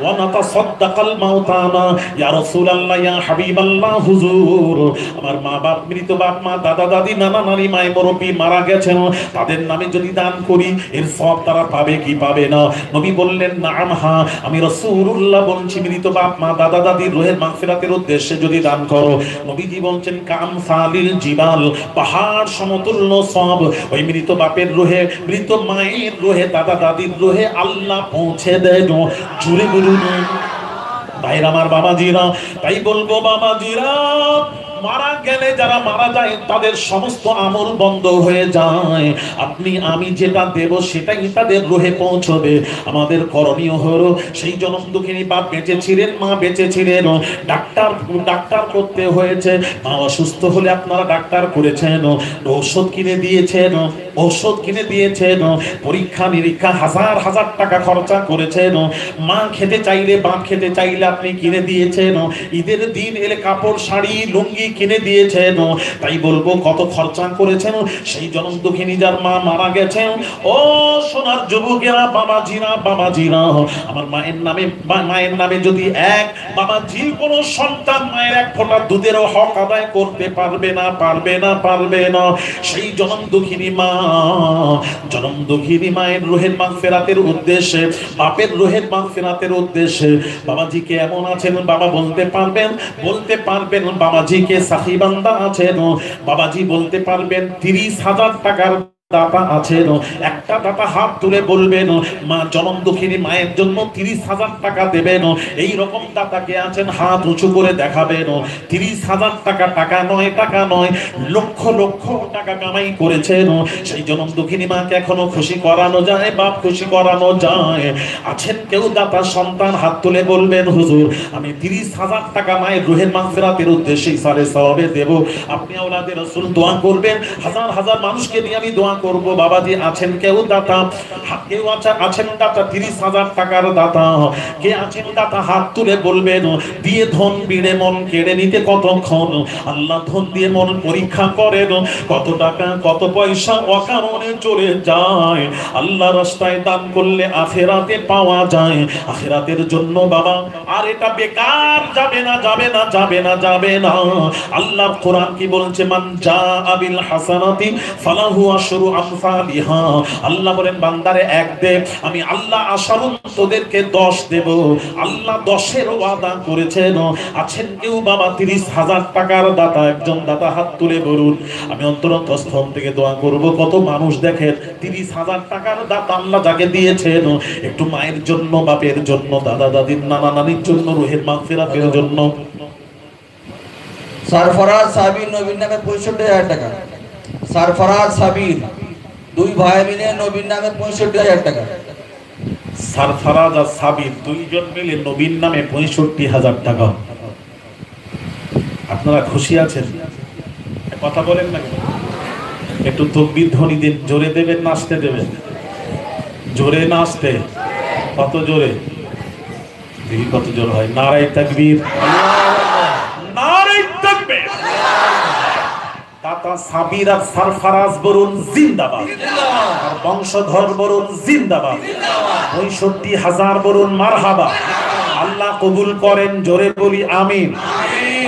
ওয়ানাতাসাদ্দাকাল মাউতানা, ইয়া রাসূলুল্লাহ, ইয়া হাবিবাল্লাহ, হুজুর আমার মা বাপ, মৃত বাপ মা, দাদা দাদি, নানা নানি, মায়ের মুরব্বি মারা গেছেন, তাদের নামে যদি দান করি এর সওয়াব তারা পাবে কি পাবে না? নবী বললেন নাম, হ্যাঁ আমি রাসূলুল্লাহ বলছি, মৃত বাপ মা, দাদা দাদির রুহের মাগফিরাতের উদ্দেশ্যে যদি দান করো, নবীজি বলছেন কামসালিল জিবাল, পাহাড় সমতুল্য সওয়াব ওই মৃত বাপের রুহে, মৃত মায়ের রুহে, দাদা দাদির রুহে আল্লাহ পৌঁছে দেন। জুড়ে ভাইর আমার বাবাজিরা, তাই বলবো বাবাজিরা, মারা গেলে যারা মারা যায় তাদের সমস্ত আমল বন্ধ হয়ে যায়। আপনি আমি যেটা দেব সেটাই তাদের রুহে পৌঁছবে। আমাদের করণীয় হলো সেই জনম দুঃখিনী বাপ বেঁচে ছিলেন, মা বেঁচে ছিলেন, ডাক্তার করতে হয়েছে, মা অসুস্থ হলে আপনারা ডাক্তার করেছেন, ঔষধ কিনে দিয়েছেন, পরীক্ষা নিরীক্ষা হাজার হাজার টাকা খরচা করেছেন, মা খেতে চাইলে, বাপ খেতে চাইলে আপনি কিনে দিয়েছেন, ঈদের দিন এলে কাপড় শাড়ি লুঙ্গি কিনে দিয়েছেন। তাই বলবো কত খরচা করেছেন সেই জনম দুঃখিনী যার মা মারা গেছেন। ও সোনার যুবকেরা, বাবাজিরা, আমার মায়ের নামে যদি এক বাবাজির কোন সন্তান মায়ের এক ফোঁটা দুধেরও হক আদায় করতে পারবে না, সেই জনম দুঃখিনী মায়ের রুহের মাগফিরাতের উদ্দেশ্যে, বাপের রুহের মাগফিরাতের উদ্দেশ্যে বাবাজি কে এমন আছেন বাবা বলতে পারবেন বাবাজিকে সাহি বান্দা আছেন, বাবাজি বলতে পারবেন 30,000 টাকার দাতা আছেন, একটা দাতা হাত তুলে বলবেন মা জনম দুঃখিনী মায়ের জন্য 30,000 টাকা দেবেন। এই রকম দাতাকে আছেন, হাত উঁচু করে দেখাবেন। 30,000 টাকা নয়, লক্ষ লক্ষ টাকা কামাই করেছেন। সেই জনম দুঃখিনী মাকে এখনো খুশি করানো যায়, বাপ খুশি করানো যায়। আছেন কেউ দাতা সন্তান, হাত তুলে বলবেন হুজুর আমি 30,000 টাকা মায়ের রুহের মাগফিরাতের উদ্দেশ্যে ইসারে সওয়াবে দেব। আপনি আওলাদে রাসূল দোয়া করবেন, হাজার হাজার মানুষকে নিয়ে আমি দোয়া করব। বাবাজি আছেন কেউ দাতা, কেউ আছেন দাতা 30,000 টাকার দাতা, কে আছেন দাতা হাত তুলে বলবেন। দিয়ে ধন বিড়ে মন কেড়ে নিতে কতক্ষণ, আল্লাহ ধন দিয়ে মন পরীক্ষা করেন, কত টাকা কত পয়সা অকারণে চলে যায়। আল্লাহ রাস্তায় দান করলে আখিরাতে পাওয়া যায়, আখিরাতের জন্য বাবা আর এটা বেকার যাবে না। আল্লাহ কোরআন কি বলছে, মান জাআ বিল হাসানাতি ফালাহু আশরু আমসালিহা। আল্লাহ বলেন বান্দারে এক দে, আমি আল্লাহ আশরুন তোদেরকে 10 দেব। আল্লাহ 10-এর ওয়াদা করেছেন। আছেন কেউ বাবা 30,000 টাকার দাতা, একজন দাতা হাত তুলে বলুন আমি অন্তরস্থল থেকে দোয়া করব। কত মানুষ দেখেন 30,000 টাকার দাতা আল্লাহ যাকে দিয়েছেন, একটু মায়ের জন্য, বাপের জন্য, দাদা দাদির, নানা নানির জন্য, রুহের মাগফিরাতের জন্য। সরফরাজ সাবির নবীর নামে 65,000 টাকা। সরফরাজ সাবির দুই ভাই মিলে নবীর নামে 65,000 টাকা। সরফরাজ আর সাবির দুইজন মিলে নবীর নামে 65,000 টাকা। আপনারা খুশি আছেন? কথা বলেন না, একটু তাকবীর ধ্বনি দিন। জোরে দেবেন না আসতে দেবেন? জোরে না আসতে? কত জোরে? দেখি কত জোর হয়। নারায়ে তাকবীর, নারায়ে তাকবীর। দাতা সাবির আর সরফরাজ বলুন জিন্দাবাদ, আর বংশধর বলুন জিন্দাবাদ। 65,000 বলুন মারহাবা। আল্লাহ কবুল করেন, জোরে বলি আমিন।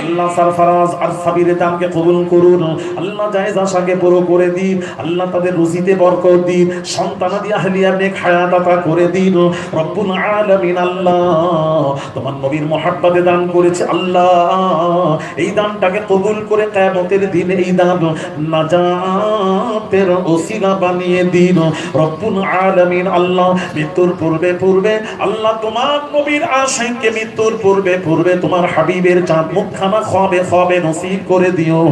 আল্লাহ সরফরাজ আর সাবিরের দানকে কবুল করুন। আল্লাহ জায়েজ আশাকে পুরো করে দিন। আল্লাহ তাদের রুজিতে বরকত দিন, সন্তানাদি আহলিয়া নেক হায়াত আতা করে দিন। রব্বুল আলামিন আল্লাহ তোমার নবীর মহব্বতে দান করেছে, আল্লাহ এই দানটাকে কবুল করে কিয়ামতের দিনে এই দান নাজাতের ওসিলা বানিয়ে দিন। রব্বুল আলামিন আল্লাহ মৃত্যুর পূর্বে আল্লাহ তোমার নবীর আশিককে মৃত্যুর পূর্বে তোমার হাবিবের চাঁদ মুখখানা খাবে খাবে নসিব করে দিও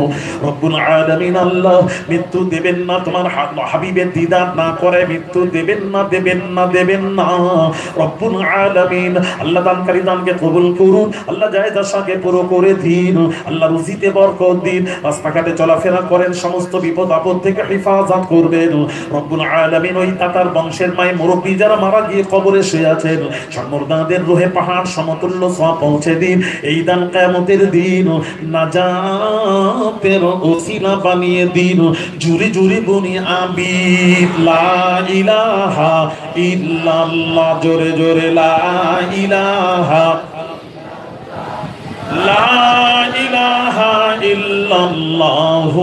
রব্বুল আলামিন। আল্লাহ মৃত্যু দেবেন না, তোমার হাবিবের দিদার না করে মৃত্যু দেবেন না, দেবেন না, দেবেন না রব্বুল আলামিন। আল্লাহ দানকারী দানকে কবুল করুন, আল্লাহ জায়েজ আশাকে পুরো করে দিন, আল্লাহ রুজিতে বরকত দিন, রাস্তাঘাটে চলাফেরা করেন সমস্ত বিপদ আপদ থেকে হেফাজত করবেন রব্বুল আলামিন। ওই তাতার বংশের মায় মুরব্বী যারা মারা গিয়ে কবরে শুয়ে আছেন মুর্দাদের রুহে পাহাড় সমতুল্য সওয়াব পৌঁছে দিন। এই দান কিয়ামতের দিন নাজাতের ওসিলা বানিয়ে দিন। জুরি জুরি বলি আমিন। লা ইলাহা ইল্লাল্লাহ, জোরে জোরে লা ইলাহা, লা ইলাহা ইল্লাল্লাহ।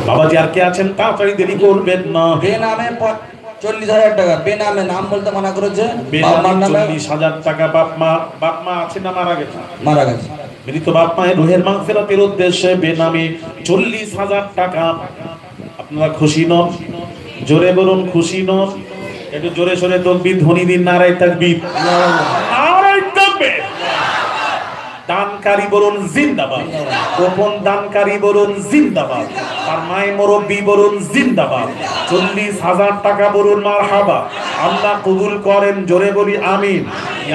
বাবাজি আর কে আছেন? তাড়াতাড়ি দেরি করবেন না। বেনামে 40,000 টাকা, বেনামে নাম বলতে মানা করেছে। বেনামে 40,000 টাকা। বাপ মা আছে না মারা গেছে? মারা গেছে। মৃত বাপ মায়ের রুহের মাগফিরাতের উদ্দেশ্যে বেনামে 40,000 টাকা। আপনারা খুশি নন? জোরে বলুন খুশি নন? একটু জোরে সোরে তাকবীর ধ্বনি দিন, নারায়ে তাকবীর, নারায়ে তাকবীর। দানকারী বলুন জিন্দাবাদ, গোপন দানকারী বলুন জিন্দাবাদ, তার মায়ের মুরব্বী বলুন জিন্দাবাদ। 40,000 টাকা বলুন মারহাবা। আল্লাহ কবুল করেন, জোরে বলি আমিন।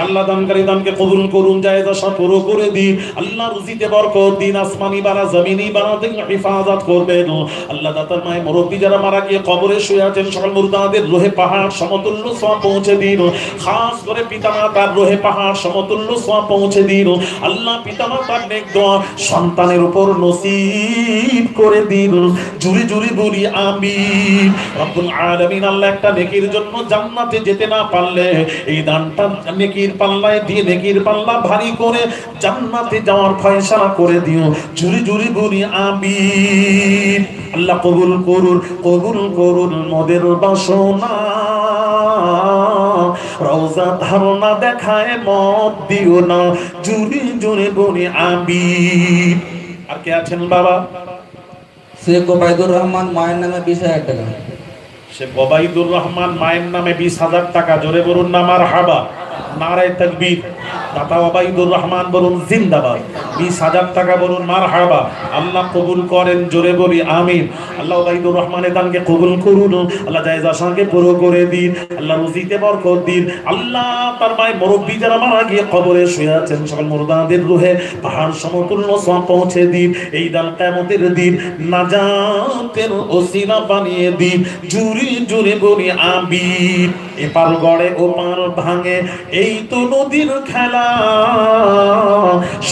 আল্লাহ দানকারী দানকে কবুল করুন, জায়েজ আশা পুরো করে দিন, আল্লাহ রুজিতে বরকত দিন, আসমানি বানা জমিনি বানা থেকে হেফাজত করবেন। আল্লাহ দাতার মায়ের মুরব্বী যারা মারা গিয়ে কবরে শুয়ে আছেন সকল মুর্দাদের রুহে পাহাড় সমতুল্য সওয়াব পৌঁছে দিন। খাস করে পিতামাতার রুহে পাহাড় সমতুল্য সওয়াব পৌঁছে দিন। আল্লাহ পিতামাতার নেক দোয়া সন্তানের উপর নসিব করে দিন। জুরি জুরি বলি আমিন রব্বুল আলামিন। আল্লাহ একটা নেকির জন্য জান্নাতে যেতে না পারলে এই দানটা নেকির পাল্লায় দিয়ে নেকির পাল্লা ভারী করে জান্নাতে যাওয়ার ফয়সালা করে দিও। জুরি জুরি বলি আমিন। আল্লাহ কবুল করুন, কবুল করুন মোদের বাসনা, রওজা ধারণা দেখায় মত দিও না। জুরি জুরি বলি আমিন। আর কে আছেন বাবা? শেখ ওবাইদুর রহমান, মায়ের নামে 20,000 টাকা। শেখ ওবাইদুর রহমান, মায়ের নামে 20,000 টাকা। জোরে বলুন না মারহাবা, নারায়ে তাকবীর। দাতা ওবাইদুর রহমান বলুন জিন্দাবাদ। 20,000 টাকা বলুন মারহাবা। আল্লাহ কবুল করেন, জোরে বলি আমিন। আল্লাহ ওবাইদুর রহমানের দানকে কবুল করুন, আল্লাহ জায়েজ আশাকে পুরো করে দিন, আল্লাহ রুজিতে বরকত দিন। আল্লাহ তার মায়ের মুরব্বী যারা মারা গিয়ে কবরে শুয়ে আছেন সকল মুর্দাদের রুহে পাহাড় সমতুল্য সওয়াব পৌঁছে দিন। এই দান কিয়ামতের দিন নাজাতের ওসিলা বানিয়ে দিন। জুরি জুরি বলি আমিন। এপার গড়ে ওপার ভাঙে এই তো নদীর খেলা,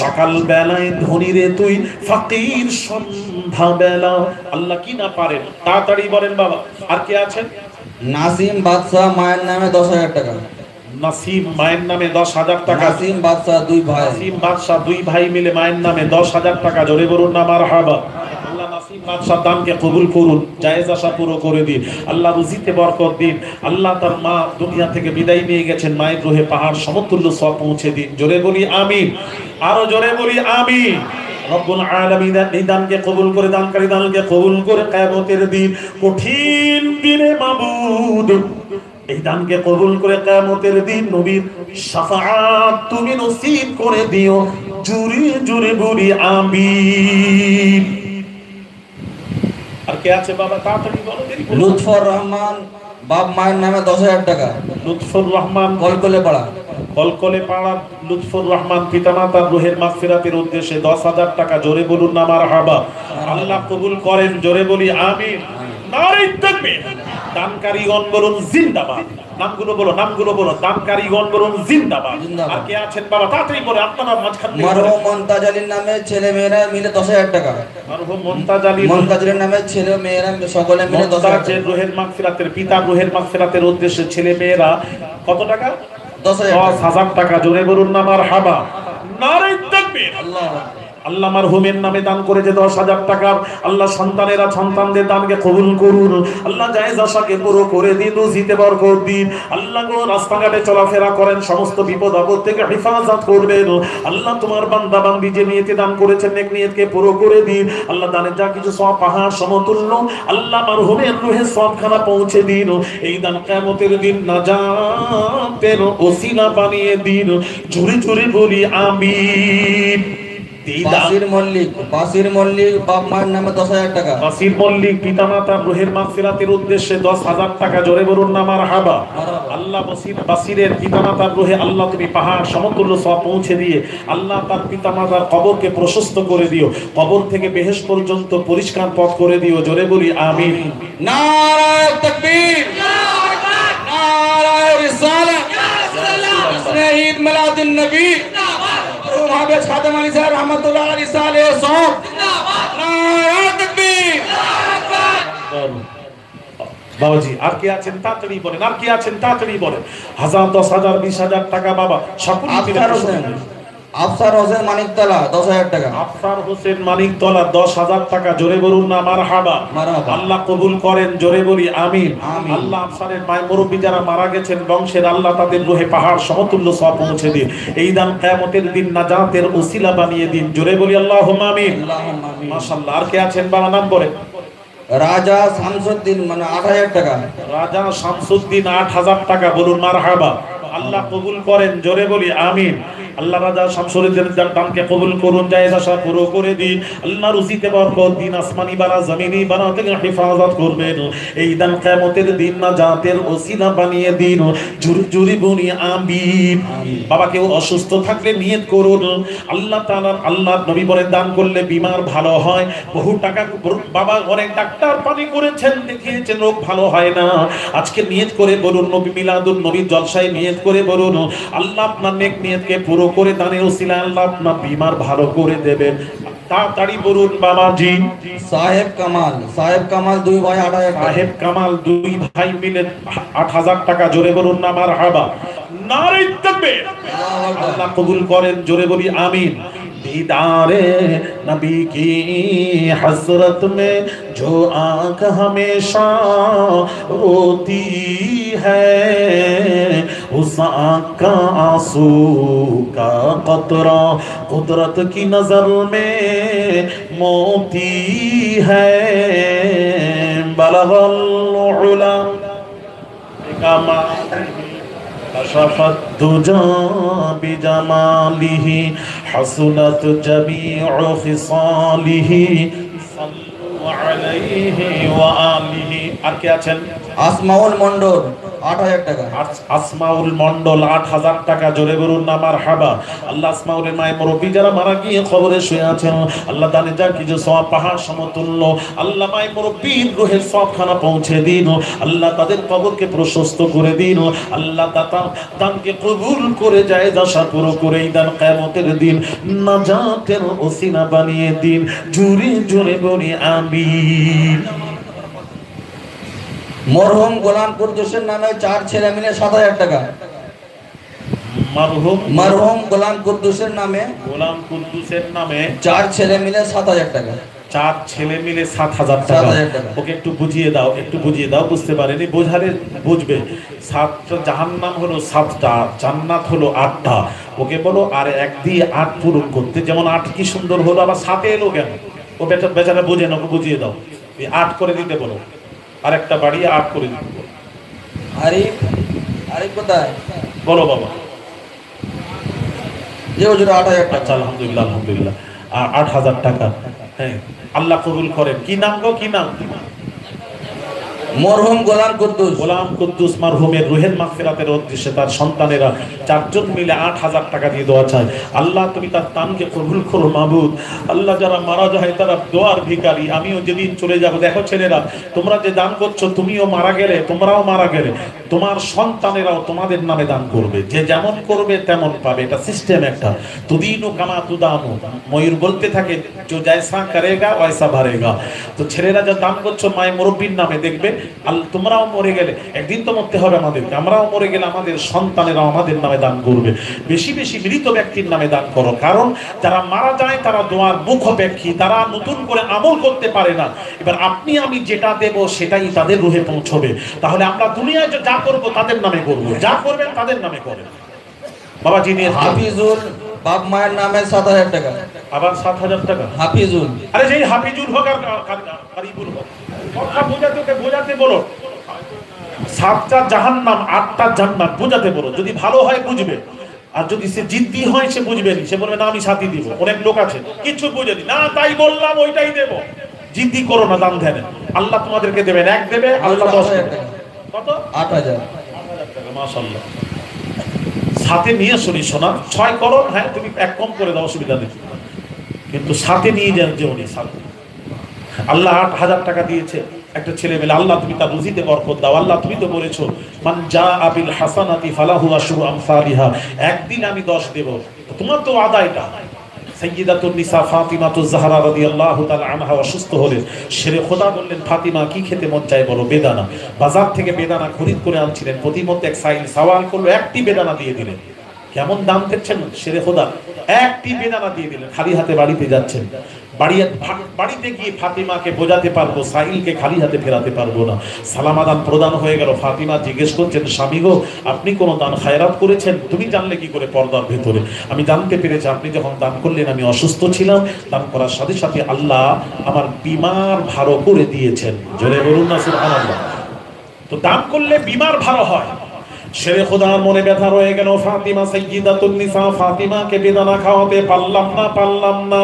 সকাল বেলায় ধনী রে তুই, ফকির সন্ধ্যা বেলা। আল্লাহ কি না পারেন, তাড়াতাড়ি বলেন বাবা। আর কে আছেন? নাসিম বাদশা, মায়ের নামে 10,000 টাকা। নাসিম, মায়ের নামে 10,000 টাকা। নাসিম বাদশা, 2 ভাই। নাসিম বাদশা, 2 ভাই মিলে মায়ের নামে 10,000 টাকা। জোরে বলুন না মারহাবা। আল্লাহ নাসিম বাদশার দানকে কবুল করুন, জায়েজ আশা পুরো করে দিন, আল্লাহ রুজিতে বরকত দিন। আল্লাহ তার মা দুনিয়া থেকে বিদায় নিয়ে গেছেন, মায়ের রুহে পাহাড় সমতুল্য সওয়াব পৌঁছে দিন। জোরে বলি আমিন, আরো জোরে বলি আমিন। রব্বুল আলামিন এই দানকে কবুল করে, দানকারী দানকে কবুল করে কিয়ামতের দিন, কঠিন দিনে মাবুদ এই দানকে কবুল করে কিয়ামতের দিন নবীর শাফাআত তুমি নসিব করে দিও। জুরি জুরি বলি আমিন। আর কে আছে বাবা? তাড়াতাড়ি বলো, দেরি করো। লুৎফর রহমান, বাপ মায়ের নামে 10,000 টাকা। লুৎফর রহমান, কলকলে পাড়া। কলকলে পাড়া লুৎফর রহমান পিতামাতার রুহের মাগফিরাতের উদ্দেশ্যে 10,000 টাকা। জোরে বলুন না মারহাবা। আল্লাহ কবুল করেন, জোরে বলি আমিন, নারে তাকবীর। দানকারীগণ বলুন জিন্দাবাদ। নামগুলো বলো, নামগুলো বলো। দানকারীগণ বলুন জিন্দাবাদ। আর কে আছেন বাবা? তাড়াতাড়ি বলে, আপনারা মাঝখান থেকে। মারহুম মুনতাজ আলীর নামে ছেলে মেয়েরা মিলে 10,000 টাকা। মারহুম মুনতাজ আলী, মুনতাজের নামে ছেলে মেয়েরা সকলে মিলে 10,000 টাকা। রুহের মাগফিরাতের, পিতার রুহের মাগফিরাতের উদ্দেশ্যে ছেলে মেয়েরা কত টাকা? 10,000 টাকা। জোরে বলুন না মারহাবা, নারে তাকবীর। আল্লাহ। আল্লাহ মারহুমের নামে দান করেছে 10,000 টাকা, আল্লাহ সন্তানেরা সন্তানদের দানকে কবুল করুন, আল্লাহ জায়েজ আশাকে পুরো করে দিন, রুজিতে বরকত দিন। আল্লাহ গো রাস্তাঘাটে চলাফেরা করেন, সমস্ত বিপদ আপদ থেকে হেফাজত করবেন। আল্লাহ তোমার বান্দা বান্দি যে নিয়তে দান করেছেন নেক নিয়তকে পুরো করে দিন। আল্লাহ দানের যা কিছু সওয়াব পাহাড় সমতুল্য আল্লাহ মারহুমের রূহে সওয়াবখানা পৌঁছে দিন। এই দান কিয়ামতের দিন নাজাতের ওসিলা বানিয়ে দিন। জোরে জোরে বলি আমিন। বাসির মল্লিক বাপ মায়ের নামে 10,000 টাকা। বাসির মল্লিক পিতামাতার রুহের মাগফিরাতের উদ্দেশ্যে 10,000 টাকা, জোরে বলুন না মারহাবা। আল্লাহ বাসিরের পিতামাতার রুহে আল্লাহ তুমি পাহাড় সমতুল্য সওয়াব পৌঁছে দিয়ে আল্লাহ তার পিতামাতার কবরকে প্রশস্ত করে দিও, কবর থেকে বেহেশত পর্যন্ত পরিষ্কার পথ করে দিও। জোরে বলি আমিন। নারায়ে তাকবীর, নারায়ে রিসালাত, ঈদ মিলাদুন নবী, মহাবেশ খাদেম আলী সাহেব রহমাতুল্লাহ আলাইহি সালে সব। নারায়ে তাকবীর। বাবাজি আর কি আছেন তাড়াতাড়ি বলেন, আর কি আছেন তাড়াতাড়ি বলেন। 1000, 10,000, 20,000 টাকা বাবা সকলেই আফসার হোসেন মানিকতলা 10,000 টাকা। আফসার হোসেন মানিকতলা 10,000 টাকা, জোরে বলুন না মারহাবা। আল্লাহ কবুল করেন, জোরে বলি আমিন। আল্লাহ আফসারের মায়ের মুরব্বী যারা মারা গেছেন বংশের, আল্লাহ তাদের রুহে পাহাড় সমতুল্য সওয়াব পৌঁছে দিন। এই দান কিয়ামতের দিন নাজাতের ওসিলা বানিয়ে দিন। জোরে বলি আল্লাহুম্মা আমিন। মাশাআল্লাহ। আর কে আছেন বাবা নাম বলে। রাজা শামসুদ্দিন মানে 8,000 টাকা। রাজা শামসুদ্দিন 8,000 টাকা, বলুন মারহাবা। আল্লাহ কবুল করেন, জোরে বলি আমিন। আল্লাহ রাজা শামসুদ্দিনের দানকে কবুল করুন, জায়েজ আশা পুরো করে দিন। আল্লাহ রুজিতে বরকত দিন, আসমানি বানা জমিনি বানা থেকে হেফাজত করবেন। এই দান কিয়ামতের দিন নাজাতের ওসিলা বানিয়ে দিন। জোরে জোরে বলি আমিন। বাবা কেউ অসুস্থ থাকলে নিয়ত করুন, আল্লাহ তাআলা আল্লাহর নবী বলেন দান করলে বিমার ভালো হয়। বহু টাকা বাবা অনেক ডাক্তার পানি করেছেন, দেখিয়েছেন, রোগ ভালো হয় না। আজকে নিয়ত করে বলুন, নবী মিলাদুন নবীর জলসায় নিয়ত করে বলুন, আল্লাহ আপনার নেক নিয়তকে পুরো করে দানের ওসিলায় আল্লাহ আপনার বিমার ভালো করে দেবেন। তাড়াতাড়ি বলুন বাবাজি। সাহেব কামাল 2 ভাই 8,000 টাকা। সাহেব কামাল 2 ভাই মিলে 8,000 টাকা, জোরে বলুন না মারহাবা। নারে তাকবীর। আল্লাহ কবুল করেন, জোরে বলি আমিন। दीदारे नबी की हसरत में जो आंख हमेशा रोती है, उस आंख का आंसू का कतरा कुदरत की नजर में मोती है। बलगल उला कमा कशफत दुजा बिजमालिही हसनत जमीउ खिसालिही सल्लु अलैहि व आलिही। আর কে আছেন? আসমাউল মন্ডল 8,000 টাকা। আসমাউল মন্ডল 8,000 টাকা, জোরে বলুন না মারহাবা। আল্লাহ আসমাউলের মায়ের মুরব্বী যারা মারা গিয়ে কবরে শুয়ে আছেন, আল্লাহ দানে যা কিছু সওয়াব পাহাড় সমতুল্য আল্লাহ মায়ের মুরব্বীর রূহের সওয়াবখানা পৌঁছে দিন। আল্লাহ তাদের কবরকে প্রশস্ত করে দিন। আল্লাহ দানকে কবুল করে জায়েজ আশা পুরো করে এই দান কিয়ামতের দিন নাজাতের ওসিলা বানিয়ে দিন। জোরে জোরে বলি আমিন। মরহুম গোলাম কুদ্দুসের নামে 4 ছেলে মিলে 7,000 টাকা। মরহুম গোলাম কুদ্দুসের নামে 4 ছেলে মিলে 7,000 টাকা। 4 ছেলে মিলে 7,000 টাকা। ওকে একটু বুঝিয়ে দাও, একটু বুঝিয়ে দাও, বুঝতে পারেনি, বোঝালে বুঝবে। 7টা জাহান্নাম হলো 7টা, জান্নাত হলো 8টা। ওকে বলো আর 1 দিয়ে 8 পূরণ করতে। যেমন 8 কি সুন্দর হলো, আবার 7 এলো কেন? ও বেচারা বুঝে না, ওকে বুঝিয়ে দাও। 8 করে দিতে বলো, আরেকটা বাড়িয়ে 8 করে দিতে বলো। আরিফ কোথায়? বলো বাবা। যে হুজুর 8,000 টাকা। আচ্ছা আলহামদুলিল্লাহ, আলহামদুলিল্লাহ। 8,000 টাকা। হ্যাঁ, আল্লাহ কবুল করেন। কি নাম গো, কি নাম? মরহুম গোলাম কুদ্দুস। গোলাম কুদ্দুস মারহুমের রুহের মাগফিরাতের উদ্দেশ্যে তার সন্তানেরা 4 জন মিলে 8,000 টাকা দিয়ে দোয়া চায়। আল্লাহ তুমি তার দানকে কবুল করো মাবুদ। আল্লাহ যারা মারা যায় তারা দোয়ার ভিখারি। আমিও যেদিন চলে যাব, দেখো ছেলেরা তোমরা যে দান করছো, তুমিও মারা গেলে, তোমরাও মারা গেলে, তোমার সন্তানেরাও তোমাদের নামে দান করবে, যে যেমন করবে তেমন পাবে। এটা সিস্টেম একটা। তুদিনু কামা তুদানু, ময়ূর বলতে থাকে जो जैसा करेगा वैसा भरेगा। তো ছেলেরা যা দান করছো মায়ের মুরব্বীর নামে, দেখবে তোমরাও মরে গেলে একদিন তো মরতে হবে আমাদেরকে, আমরাও মরে গেলে আমাদের সন্তানেরাও আমাদের নামে দান করবে। বেশি বেশি মৃত ব্যক্তির নামে দান করো, কারণ যারা মারা যায় তারা দোয়ার মুখাপেক্ষী, তারা নতুন করে আমল করতে পারে না। এবার আপনি আমি যেটা দেব সেটাই তাদের রুহে পৌঁছবে। তাহলে আমরা দুনিয়ায় যা করব তাদের নামে করব, যা করবেন তাদের নামে করেন। বাবা যিনি হাফিজুল বাপ মায়ের নামে 7000 টাকা। আবার 7000 টাকা হাফিজুল, আরে যেই হাফিজুল হোক আর কারিবুল হোক, কথা বোঝাতে বলো। 7টা জাহান্নাম 8টা জান্নাত বোঝাতে বলো। যদি ভালো হয় বুঝবে, আর যদি সে জিদ্দি হয় সে বুঝবে না, সে বলবে না আমি সাথী দিব। অনেক লোক আছে কিছু বুঝেনি, না তাই বললাম ওইটাই দেব। জিদ্দি করো না, দান দেন, আল্লাহ তোমাদেরকে দেবেন। এক দেবে আল্লাহ 10 টাকা। কত? 8000 টাকা। মাশাআল্লাহ। সাথে নিয়ে শুনি শোনা 6 করো, হ্যাঁ তুমি এক কম করে দাও, অসুবিধা নেই, কিন্তু সাথে নিয়ে যান যে উনি সাথে। আল্লাহ 8000 টাকা দিয়েছে একটা ছেলে মেয়ে, আল্লাহ তুমি তার রুজিতে বরকত দাও। আল্লাহ তুমি তো বলেছো মান জাআ বিল হাসানাতি ফালাহু আশরু আমসালিহা, একদিন আমি 10 দেব। তোমার তো ওয়াদা এটা। সাইয়্যিদাতুন নিসা ফাতিমাতুজ জাহরা রাদিয়াল্লাহু তাআলা আনহা অসুস্থ হলেন, শেরে খোদা বললেন ফাতিমা কি খেতে মন চায় বলো? বেদানা। বাজার থেকে বেদানা খরিদ করে আনছিলেন, প্রতিমধ্যে এক সাইল সওয়াল করলো, একটি বেদানা দিয়ে দিলেন। কেমন দাম দেখছেন শেরে খোদা, একটি বেদানা দিয়ে দিলেন। খালি হাতে বাড়িতে যাচ্ছেন, বাড়িতে গিয়ে ফাতিমাকে বোঝাতে পারবো সাইলকে খালি হাতে ফেরাতে পারবো না। সালামা দান প্রদান হয়ে গেল। ফাতিমা জিজ্ঞেস করছেন স্বামী গো আপনি কোন দান খায়রাত করেছেন? তুমি জানলে কি করে পর্দার ভেতরে? আমি জানতে পেরেছি আপনি যখন দান করলেন আমি অসুস্থ ছিলাম, দান করার সাথে সাথে আল্লাহ আমার বিমার ভালো করে দিয়েছেন। জোরে বলুন না সুবহানাল্লাহ। তো দান করলে বিমার ভালো হয়। শেরে খোদার মনে ব্যথা রয়ে গেল। ফাতিমা সাইয়্যিদাতুন নিসা, ফাতিমাকে বেদানা খাওয়াতে পারলাম না।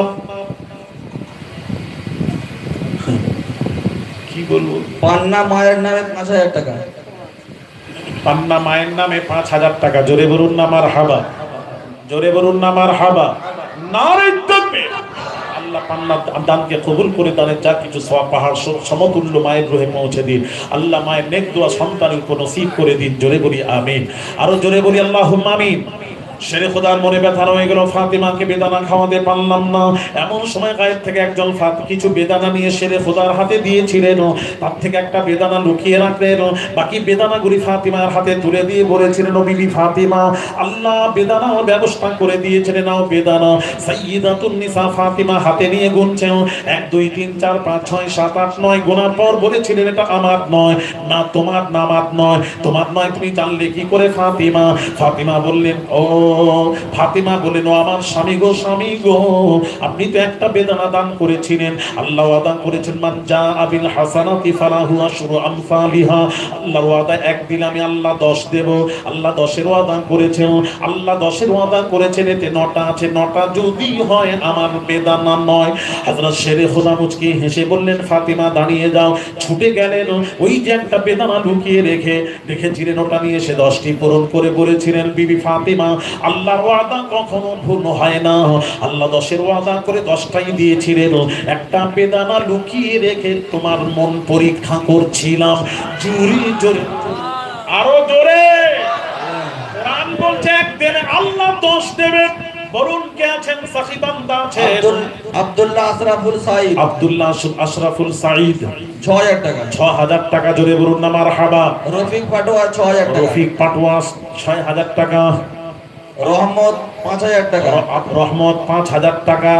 কি বলবো? পান্না মায়ের নামে 5000 টাকা। পান্না মায়ের নামে 5000 টাকা। জোরে বলুন না মারহাবা, জোরে বলুন না মারহাবা। নারে তাকবীর। আল্লাহ পান্না দানকে কবুল করে, দানের যা কিছু সওয়াব পাহাড় সমতুল্য মায়ের রুহে পৌঁছে দিন। আল্লাহ মায়ের নেক দোয়া সন্তানের উপর নসিব করে দিন। জোরে বলি আমিন, আরো জোরে বলি আল্লাহুম্মা আমিন। শেরে খোদার মনে ব্যথা রয়ে গেল, ফাতিমাকে বেদানা খাওয়াতে পারলাম না। এমন সময় গায়েব থেকে একজন কিছু বেদানা নিয়ে শেরে খোদার হাতে দিয়েছিলেন, তার থেকে একটা বেদানা লুকিয়ে রাখলেন, বাকি বেদানাগুলি ফাতিমার হাতে তুলে দিয়ে বলেছিলেন ও বিবি ফাতিমা আল্লাহ বেদানার ব্যবস্থা করে দিয়েছিলেন, নাও বেদানা। সাইয়্যিদাতুন নিসা ফাতিমা হাতে নিয়ে গুনছেন 1 2 3 4 5 6 7 8 9 গোনার পর বলেছিলেন এটা আমার নয়, না তোমার নামাত নয়, তোমার নয়, তুমি জানলে কি করে? ফাতিমা বললেন ও ফাতিমা বলেন ও আমার স্বামী গো আপনি তো একটা বেদানা দান করেছিলেন, আল্লাহ ওয়াদা করেছেন মান জাআ বিল হাসানাতি ফালাহু আশরু আমসালিহা। আল্লাহর ওয়াদা একদিন আমি আল্লাহ 10 দেব। আল্লাহ 10 এর ওয়াদা করেছেন, আল্লাহ 10 এর ওয়াদা করেছেন, এতে 9টা আছে, 9টা যদি হয় আমার বেদানা নয়। হযরত শেরে খোদা মুচকি হেসে বললেন ফাতিমা দাঁড়িয়ে যাও। ছুটে গেলেন, ওই যে একটা বেদানা লুকিয়ে রেখেছিলেন ওটা নিয়ে এসে 10টি পূরণ করে বলেছিলেন বিবি ফাতিমা আল্লাহর ওয়াদা কখনো ভুল হয় না। আল্লাহ 10 ওয়াদা করে 10টাই দিয়েছিলেন, একটা বেদানা লুকিয়ে রেখে তোমার মন পরীক্ষা করছিলাম। জোরে আরো জোরে। কোরআন বলছে একদিন আল্লাহ 10 দেবেন। বলুন কে আছেন? সাখী বান্দা আছে আব্দুল্লাহ আশরাফুল সাঈদ। আব্দুল্লাহ আশরাফুল সাঈদ 6000 টাকা। 6000 টাকা। জোরে বলুন না মারহাবা। রফিক পাটোয়া 6000 টাকা। রফিক পাটোয়া 6000 টাকা। রহমত 5000 টাকা। রহমত 5000 টাকা।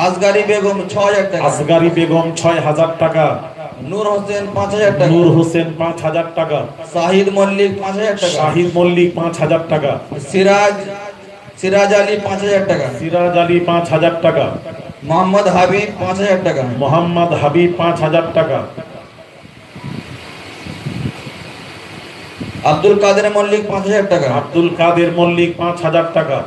আসগারি বেগম 6000 টাকা। আসগারি বেগম 6000 টাকা। নূর হোসেন 5000 টাকা। নূর হোসেন 5000 টাকা। শাহিদ মল্লিক 5000 টাকা। শাহিদ মল্লিক 5000 টাকা। সিরাজ আলী 5000 টাকা। সিরাজ আলী 5000 টাকা। মোহাম্মদ হাবিব 5000 টাকা। মোহাম্মদ হাবিব 5000 টাকা। আব্দুল কাদের মল্লিক 5000 টাকা। আব্দুল কাদের মল্লিক 5000 টাকা।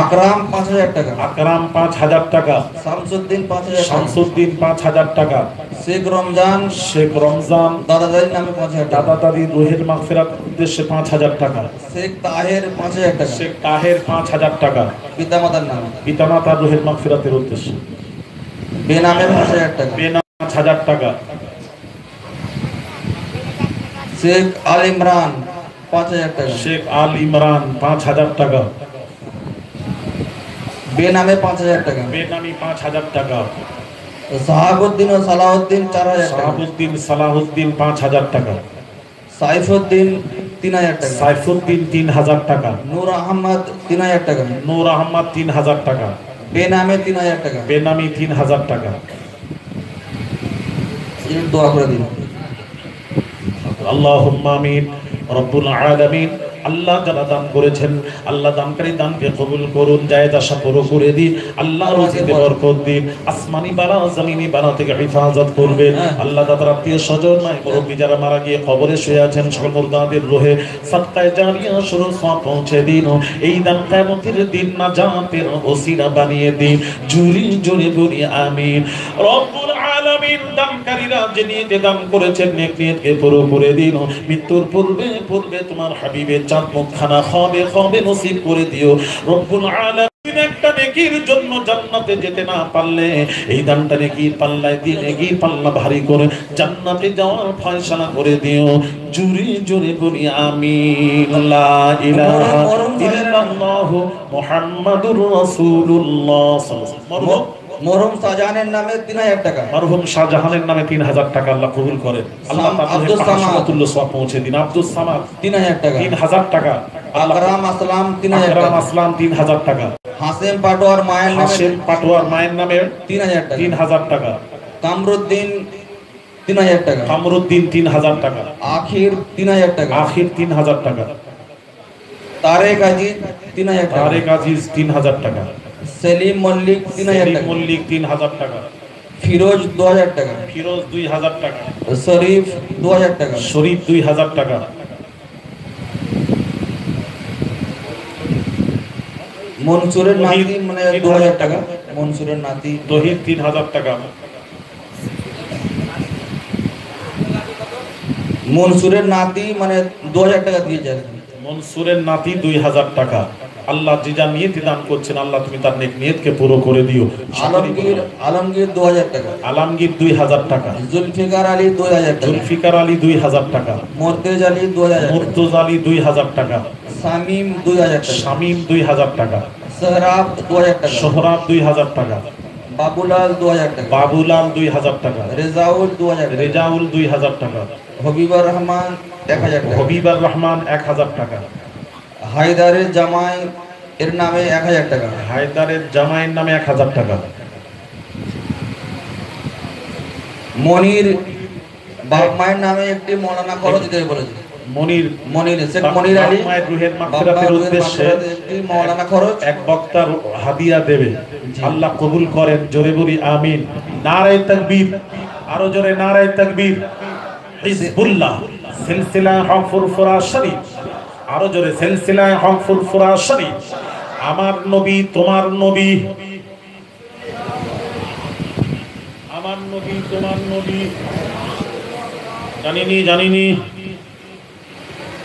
আকরাম 5000 টাকা। আকরাম 5000 টাকা। শামসুদ্দিন 5000 টাকা। শামসুদ্দিন 5000 টাকা। শেখ রমজান দাদাদারি নামে 5000 টাকা। দাদাদারি রুহের মাগফিরাত উদ্দেশ্যে 5000 টাকা। শেখ তাহের 5000 টাকা। শেখ তাহের 5000 টাকা। পিতামাতার নাম, পিতামাতার রুহের মাগফিরাতের উদ্দেশ্যে বেনামে 5000 টাকা। বেনামে 5000 টাকা। শেখ আল ইমরান 5000 টাকা। শেখ আল ইমরান 5000 টাকা। বেনামে 5000 টাকা। বেনামি 5000 টাকা। সাহাবুদ্দিন ও সালাউদ্দিন 4000 টাকা। সাহাবুদ্দিন সালাহুদ্দিন 5000 টাকা। সাইফুদ্দিন 3000 টাকা। সাইফুদ্দিন 3000 টাকা। নূর আহমদ 3000 টাকা। নূর আহমদ 3000 টাকা। বেনামে 3000 টাকা। বেনামি 3000 টাকা। এই দোয়া করে দিন। আল্লাহুম্মা আমিন। রব্বুল আলামিন আল্লাহ যারা দান করেছেন আল্লাহ দানকারী দানকে কবুল করুন, জায়েজ আশা পুরো করে দিন। আল্লাহ রুজিতে বরকত দিন, আসমানি বালা জমিনি বালা থেকে হেফাজত করবেন। আল্লাহ তাদের আত্মীয় স্বজন নাই মুরব্বী যারা মারা গিয়ে কবরে শুয়ে আছেন সকল মুরদাদের রুহে সাদকায়ে জারিয়া স্বরূপ সওয়াব পৌঁছে দিন। এই দান কিয়ামতের দিন নাজাতের ওসিলা বানিয়ে দিন। জুরি জুরি বলি আমিন। রব্বুল আলামিন দানকারীরা যে নিয়তে দান করেছেন নেক নিয়তকে পুরো করে দিন। মৃত্যুর পূর্বে পূর্বে তোমার হাবিবের চাঁদ মুখখানা খাবে নসিব করে দিও রব্বুল আলামিন। একটা নেকির জন্য জান্নাতে যেতে না পারলে এই দানটা নেকির পাল্লায় দিয়ে নেকির পাল্লা ভারী করে জান্নাতে যাওয়ার ফয়সালা করে দিও। জুরি জুরি বলি আমিন। লা ইলাহা ইল্লাল্লাহু মুহাম্মাদুর রাসূলুল্লাহ সাল্লাল্লাহু আলাইহি ওয়াসাল্লাম। মরহুম শাহজাহানের নামে 3000 টাকা। মরহুম শাহজাহানের নামে 3000 টাকা আল্লাহ কবুল করেন। আল্লাহ আব্দুল সামাদ সওয়াব পৌঁছে দিন। আব্দুল সামাদ 3000 টাকা। 3000 টাকা। আকরাম আসলাম 3000 টাকা। আকরাম আসলাম 3000 টাকা। হাসেম পাটোয়ার মায়ের নামে হাসেম পাটোয়ার মায়ের নামে 3000 টাকা। 3000 টাকা। কামরুদ্দিন 3000 টাকা। কামরুদ্দিন 3000 টাকা। আখির 3000 টাকা। আখির 3000 টাকা। তারেক আজিজ 3000 টাকা। তারেক আজিজ 3000 টাকা। সেলিম মল্লিক 3000 সেলিম টাকা। মল্লিক 3000 টাকা। ফিরোজ 2000 টাকা। ফিরোজ 2000 টাকা। শরীফ 2000 টাকা। শরীফ 2000 টাকা। মনসুরের নাতি মানে 2000 টাকা। মনসুরের নাতি তহিদ 3000 টাকা। মনসুরের নাতি মানে 2000 টাকা দিয়েছে। মনসুরের নাতি 2000 টাকা। আল্লাহ যে যা নিয়ত দান করছেন আল্লাহ তুমি তার নেক নিয়তকে পুরো করে দিও। আলমগীর 2000 টাকা। আলমগীর 2000 টাকা। জুলফিকার আলী 2000 টাকা। জুলফিকার আলী 2000 টাকা। মুর্তজ আলী 2000 টাকা। মুর্তজ আলী 2000 টাকা। শামিম 2000 টাকা। শামিম 2000 টাকা। সোহরাব 2000 টাকা। সোহরাব 2000 টাকা। বাবুলাল 2000 টাকা। বাবুলাল 2000 টাকা। রেজাউল 2000 টাকা। রেজাউল 2000 টাকা। হবিবুর রহমান 1000 টাকা। হবিবুর রহমান 1000 টাকা। হায়দারের জামাই এর নামে 1000 টাকা। হায়দারের জামাইয়ের নামে 1000 টাকা। মনির বাপ মায়ের নামে একটি মৌলানা খরচ দিতে বলেছে। মনির শেখ মনির আলী মায়ের রুহের মাগফিরাতের উদ্দেশ্যে একটি মৌলানা খরচ এক বক্তার হাদিয়া দেবে। আল্লাহ কবুল করেন। জোরে বলি আমিন। নারে তাকবীর। আরো জোরে নারে তাকবীর। হিজবুল্লাহ সিলসিলা হক ফুরফুরা শরীফ। আরো জোরে সিলসিলা হক ফুরফুরা শরীফ। আমার নবী তোমার নবী, আমার নবী তোমার নবী। জানিনি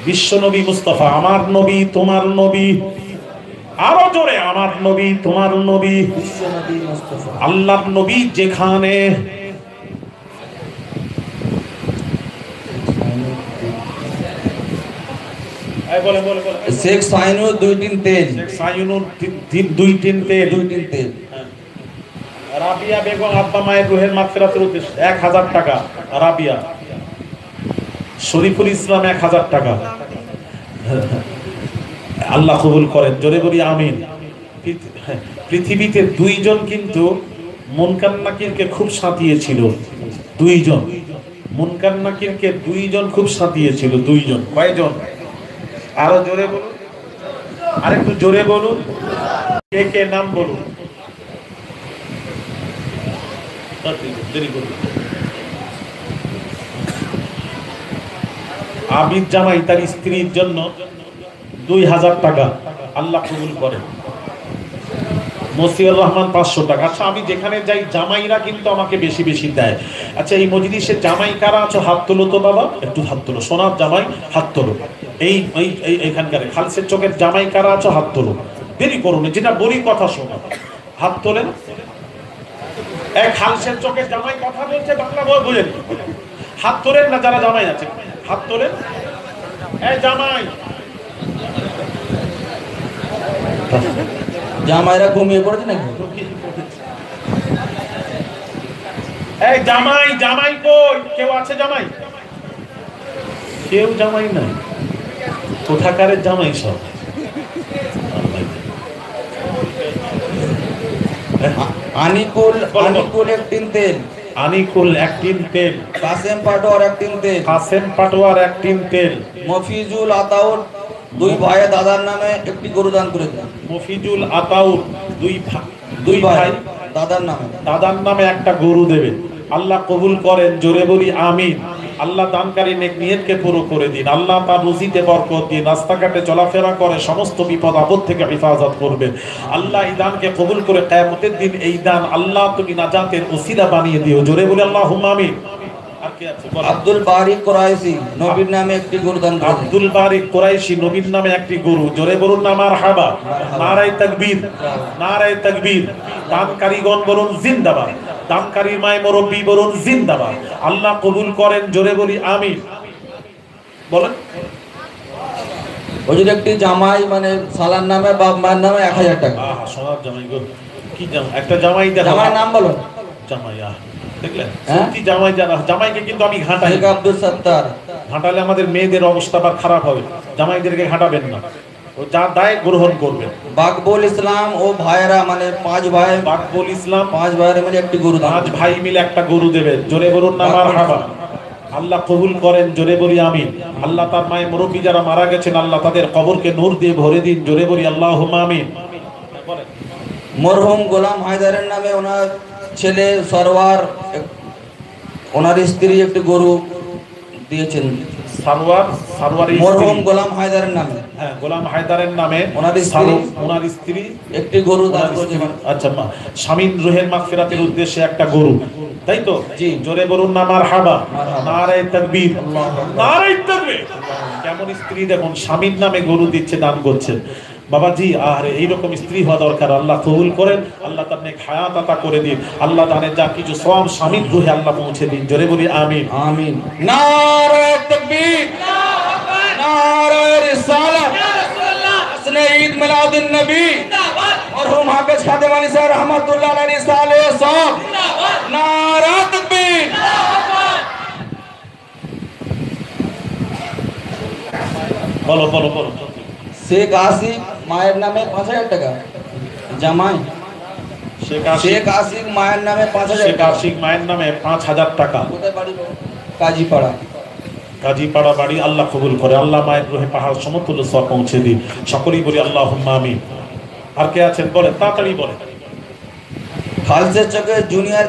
বিশ্ব নবী মুস্তাফা আমার নবী তোমার নবী। আরো জোরে আমার নবী তোমার নবী। বিশ্ব নবী মুস্তাফা আল্লাহর নবী যেখানে শেখ সাইনুর 2-3 তেল। শেখ সাইনুর 2-3 তেল। 2-3 তেল। রাবিয়া বেগম আব্বা মায়ের রুহের মাগফিরাতের উদ্দেশ্যে 1000 টাকা। রাবিয়া। শরীফুল ইসলাম 1000 টাকা। আল্লাহ কবুল করেন। জোরে বলি আমিন। পৃথিবীতে দুইজন কিন্তু মুনকার নাকিরকে খুব সাঁতিয়েছিল। দুইজন মুনকার নাকিরকে দুইজন খুব সাঁতিয়েছিল। দুইজন। কয়জন? আরো জোরে বলুন। আরেকটু জোরে বলুন। কে কে নাম বলুন। দেরি করুন। আবিদ জামাই তার স্ত্রীর জন্য 2000 টাকা। আল্লাহ কবুল করেন। মসিউর রহমান 500 টাকা। আচ্ছা আমি যেখানে যাই জামাইরা কিন্তু আমাকে বেশি বেশি দেয়। আচ্ছা এই মজলিসে জামাই কারা আছো হাত তোলো তো বাবা, একটু হাত তোলো। সোনার জামাই হাত তোলো। এই এখানকার খালসের চোখের জামাই কারা আছো হাত তোলো। দেরি করুন, যেটা বলি কথা শোনো। হাত তোলেন। এক খালসের চোখে জামাই কথা বলছে, বাংলা বুঝেন, হাত তোলেন না যারা জামাই আছে, হাত তোলেন। এই জামাই, জামাইরা ঘুমিয়ে পড়েছে নাকি? এই জামাই, জামাই কই? কেউ আছে জামাই? কেউ জামাই নাই। কোথাকারের জামাই সব? আনিকুল, আনিকুল এক টিন তেল, আনিকুল এক টিন তেল, কাসেম পাটোয়ার এক টিন তেল, কাসেম পাটোয়ার এক টিন তেল, মফিজুল আতাউর দুই ভাই দাদার নামে একটি গরু দান করে দেন। মফিজুল আতাউর দুই ভাই দাদার নামে একটা গরু দেবে। আল্লাহ কবুল করেন, জোরে বলি আমিন। আল্লাহ দানকারী নেক নিয়তকে পুরো করে দিন। আল্লাহ তার রুজিতে বরকত দিন, রাস্তাঘাটে চলাফেরা করে সমস্ত বিপদ আপদ থেকে হেফাজত করবেন। আল্লাহ এই দানকে কবুল করে কিয়ামতের দিন এই দান আল্লাহ তুমি নাজাতের ওসিলা বানিয়ে দিও। জোরে বলি আল্লাহুম্মা আমিন। আর কি আছে? আব্দুল বারি কুরাইশি নবীর নামে একটি গরু দান করেন। আব্দুল বারি কুরাইশি নবীর নামে একটি গরু। জোরে বলুন না মারহাবা, নারায়ে তাকবীর, নারায়ে তাকবীর। দানকারীগণ বলুন জিন্দাবাদ, দানকারীর মায় মুরব্বি বলুন জিন্দাবাদ। আল্লাহ কবুল করেন, জোরে বলি আমিন। বলেন। ওই যে একটি জামাই মানে সালার নামে বাপ মায়ের নামে 1000 টাকা। আহা, সোনার জামাই গো, কি জামাই? একটা জামাই দেখো। জামাইয়ের নাম বলো। জামাই, দেখলেন? সত্যি জামাই জানা। জামাইকে কিন্তু আমি ঘাঁটাই। শেখ আব্দুল সত্তার। ঘাঁটালে আমাদের মেয়েদের অবস্থা আবার খারাপ হবে। জামাইদেরকে ঘাঁটাবেন না, ও যা দায় গ্রহণ করবেন। বাকবুল ইসলাম ও ভাইরা মানে 5 ভাই, বাকবুল ইসলাম 5 ভাইরা মিলে একটি গরু দান। 5 ভাই মিলে একটা গরু দেবেন। জোরে বলুন না মারহাবা। আল্লাহ কবুল করেন, জোরে বলি আমিন। আল্লাহ তার মায়ের মুরব্বী যারা মারা গেছেন আল্লাহ তাদের কবরকে নূর দিয়ে ভরে দিন। জোরে বলি আল্লাহুম্মা আমিন। মরহুম গোলাম হায়দারের নামে ওনার ছেলে সরওয়ার, ওনার স্ত্রী একটি গরু দিয়েছেন। সরওয়ার মরহুম গোলাম হায়দারের নামে, হ্যাঁ, গোলাম হায়দারের নামে ওনার স্ত্রী একটি গরু দান করেছেন। আচ্ছা, শামিন রুহের মাগফিরাতের উদ্দেশ্যে একটা গরু, তাই তো? জি, জোরে বলুন না মারহাবা, নারায়ে তাকবীর, নারায়ে তাকবীর। কেমন স্ত্রী দেখুন, স্বামীর নামে গরু দিচ্ছে, দান করছেন। বাবাজি, আর এইরকম স্ত্রী হওয়া দরকার। আল্লাহ কবুল করেন, আল্লাহ তার নেক হায়াত আতা করে দিন। আল্লাহ দানের যা কিছু সওয়াব স্বামীর রুহে আল্লাহ পৌঁছে দিন। জোরে বলি আমিন। আমিন। নারায়ে তাকবীর, নারায়ে রিসালাত, আসনে ঈদ মিলাদুন নবী, মরহুম হাফেজ খাদেম আলী স্যার রহমাতুল্লাহ আলাইহি সালে সব। নারায়ে তাকবীর। বলো বলো বলো। শেখ আসিফ মায়ের নামে 5000 টাকা। জামাই শেখ আসিফ মায়ের নামে 5000 শেখ আসিফ মায়ের নামে 5000 টাকা। কোথায় বাড়ি? কাজীপাড়া। কাজীপাড়া বাড়ি। আল্লাহ কবুল করে, আল্লাহ মায়ের রুহে পাহাড় সমতুল্য সওয়াব পৌঁছে দিন। সকলেই বলি আল্লাহুম্মা আমিন। আর কে আছেন বলেন, তাড়াতাড়ি বলেন। খালসের চকে জুনিয়র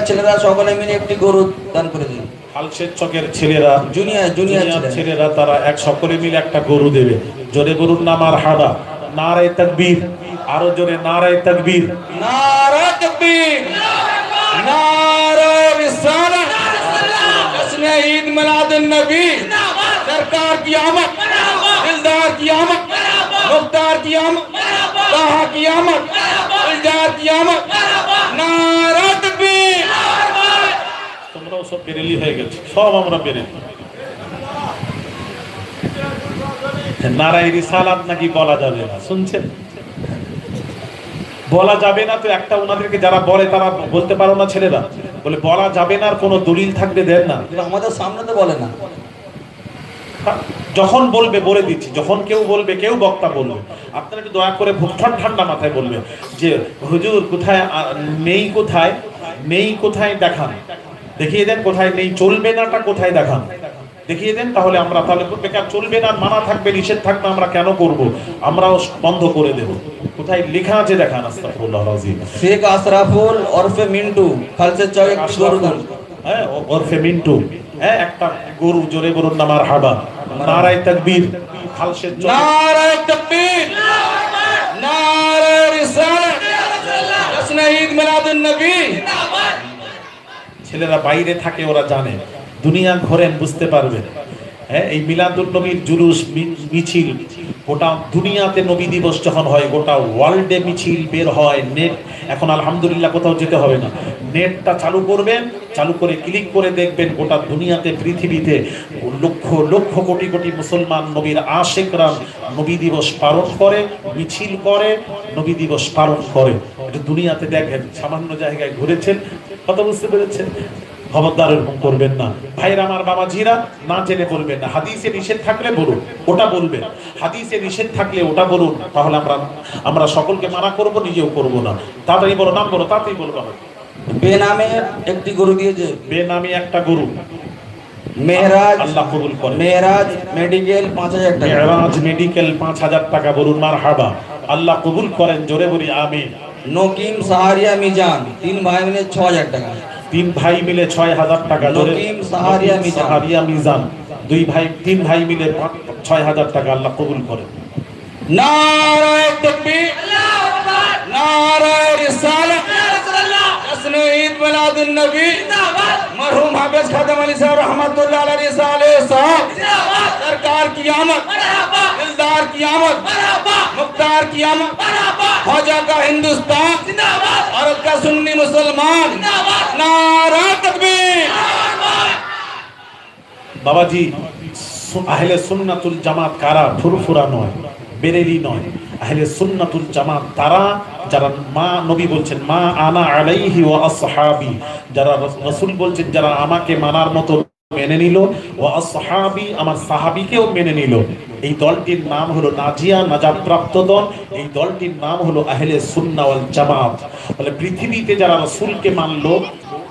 ছেলেরা সকলে মিলে একটি গরু দান করে দিন। খালসের চকের ছেলেরা, জুনিয়র ছেলেরা তারা এক সকলে মিলে একটা গরু দেবে। জোরে বলুন না মারহাবা, নারায়ে তাকবীর। আরো জোরে নারায়ে তাকবীর, নারায়ে তাকবীর, নারায়ে রিসালাত, আসনে ঈদ মিলাদুন নবী, सरकार की आमद, दिलदार की आमद, मुख्तार की आमद, ताहा की आमद, दिलदार की आमद। नाराये ताकबीर। তোমরাও সব বেরেলি হয়ে গেছে, সব আমরা বেরেলি। নারায়ে রিসালাত নাকি বলা যাবে না, শুনছেন? বলা যাবে না তো একটা ওনাদেরকে যারা বলে তারা বলতে পারো না ছেলেরা, বলে বলা যাবে না, আর কোনো দলিল থাকবে দেন না। আমাদের সামনে তো বলে না। যখন বলবে বলে দিচ্ছি, যখন কেউ বলবে, কেউ বক্তা বলবে, আপনারা একটু দয়া করে ঠান্ডা মাথায় বলবে যে হুজুর কোথায় নেই, কোথায় নেই, কোথায় দেখান, দেখিয়ে দেন কোথায় নেই। চলবে নাটা কোথায় দেখান, দেখিয়ে দেন। তাহলে আমরা তাহলে বেকার চলবে না, মানা থাকবে, নিষেধ থাকবে, আমরা কেন করব? আমরাও বন্ধ করে দেব। কোথায় লেখা আছে দেখান। আস্তাগফিরুল্লাহ আযীম। শেখ আশরাফুল ওরফে মিন্টু, খালসের চকে গরু দান। হ্যাঁ, ওরফে মিন্টু, হ্যাঁ, একটা গরু। জোরে বলুন না মারহাবা, নারায়ে তাকবীর। খালসের চকে নারায়ে তাকবীর, নারায়ে রিসালাত, আসনে ঈদ মিলাদুন নবী। ছেলেরা বাইরে থাকে, ওরা জানে, দুনিয়া ঘোরেন বুঝতে পারবে। হ্যাঁ, এই মিলাদুন নবীর জুলুস মিছিল গোটা দুনিয়াতে নবী দিবস যখন হয় গোটা ওয়ার্ল্ডে মিছিল বের হয়। নেট এখন আলহামদুলিল্লাহ কোথাও যেতে হবে না, নেটটা চালু করবেন, চালু করে ক্লিক করে দেখবেন গোটা দুনিয়াতে পৃথিবীতে লক্ষ লক্ষ কোটি কোটি মুসলমান নবীর আশেকরা নবী দিবস পালন করে, মিছিল করে, নবী দিবস পালন করে। এটা দুনিয়াতে দেখেন, সামান্য জায়গায় ঘুরেছেন, কথা বুঝতে পেরেছেন? খবরদার এরকম করবেন না ভাইরা আমার, বাবাজিরা, না জেনে বলবেন না। হাদিসে নিষেধ থাকলে বলুন, ওটা বলবেন। হাদিসে নিষেধ থাকলে ওটা বলুন, তাহলে আমরা সকলকে মানা করব, নিজেও করব না। তাড়াতাড়ি বলো, নাম বলো, তাড়াতাড়ি বলবো। বেনামে একটি গরু দিয়েছে, বেনামে একটা গরু মেহরাজ, আল্লাহ কবুল করে। মেহরাজ মেডিকেল 5000 টাকা, মেহরাজ মেডিকেল 5000 টাকা, বলুন মারহাবা, আল্লাহ কবুল করেন, জোরে বলি আমিন। নকিম সাহারিয়া মিজান 3 ভাই মিলে 6000 টাকা, 3 ভাই মিলে 6000 টাকা, নকিম সাহারিয়া মিজান, সাহারিয়া মিজান 3 ভাই মিলে 6000 টাকা, আল্লাহ কবুল করেন। নারায়ে তাকবীর, আল্লাহু আকবার, নারায়ে রিসালাত, ইয়া রাসূলুল্লাহ, জশ্ন ঈদ মিলাদুন নবী জিন্দাবাদ, মরহুম হাফেজ খাদেম আলী साहब रहमतुल्लाह अलैहि रिसाले साहब जिंदाबाद, सरकार की आमद मरहबा, दिलदार की आमद मरहबा, मुख्तार की आमद मरहबा, ख्वाजा का हिंदुस्तान जिंदाबाद, भारत का सुन्नी मुसलमान जिंदाबाद, नाराये ताकबीर। বাবাজি, আহলে সুন্নাতুল জামাত কারা? ফুরফুরা নয়, বেরেলি নয়। আহলে সুন্নাতুল জামাত তারা যারা মা নবী বলছেন মা আনা আলাইহি ওয়া আসহাবি, যারা রাসূল বলছেন যারা আমাকে মানার মতো মেনে নিল, ওয়া আসহাবি আমার সাহাবীকেও মেনে নিল, এই দলটির নাম হলো নাজিয়া, নাজাত প্রাপ্ত দল। এই দলটির নাম হলো আহলে সুন্নাহ ওয়াল জামাত। বলে পৃথিবীতে যারা রাসূলকে মানলো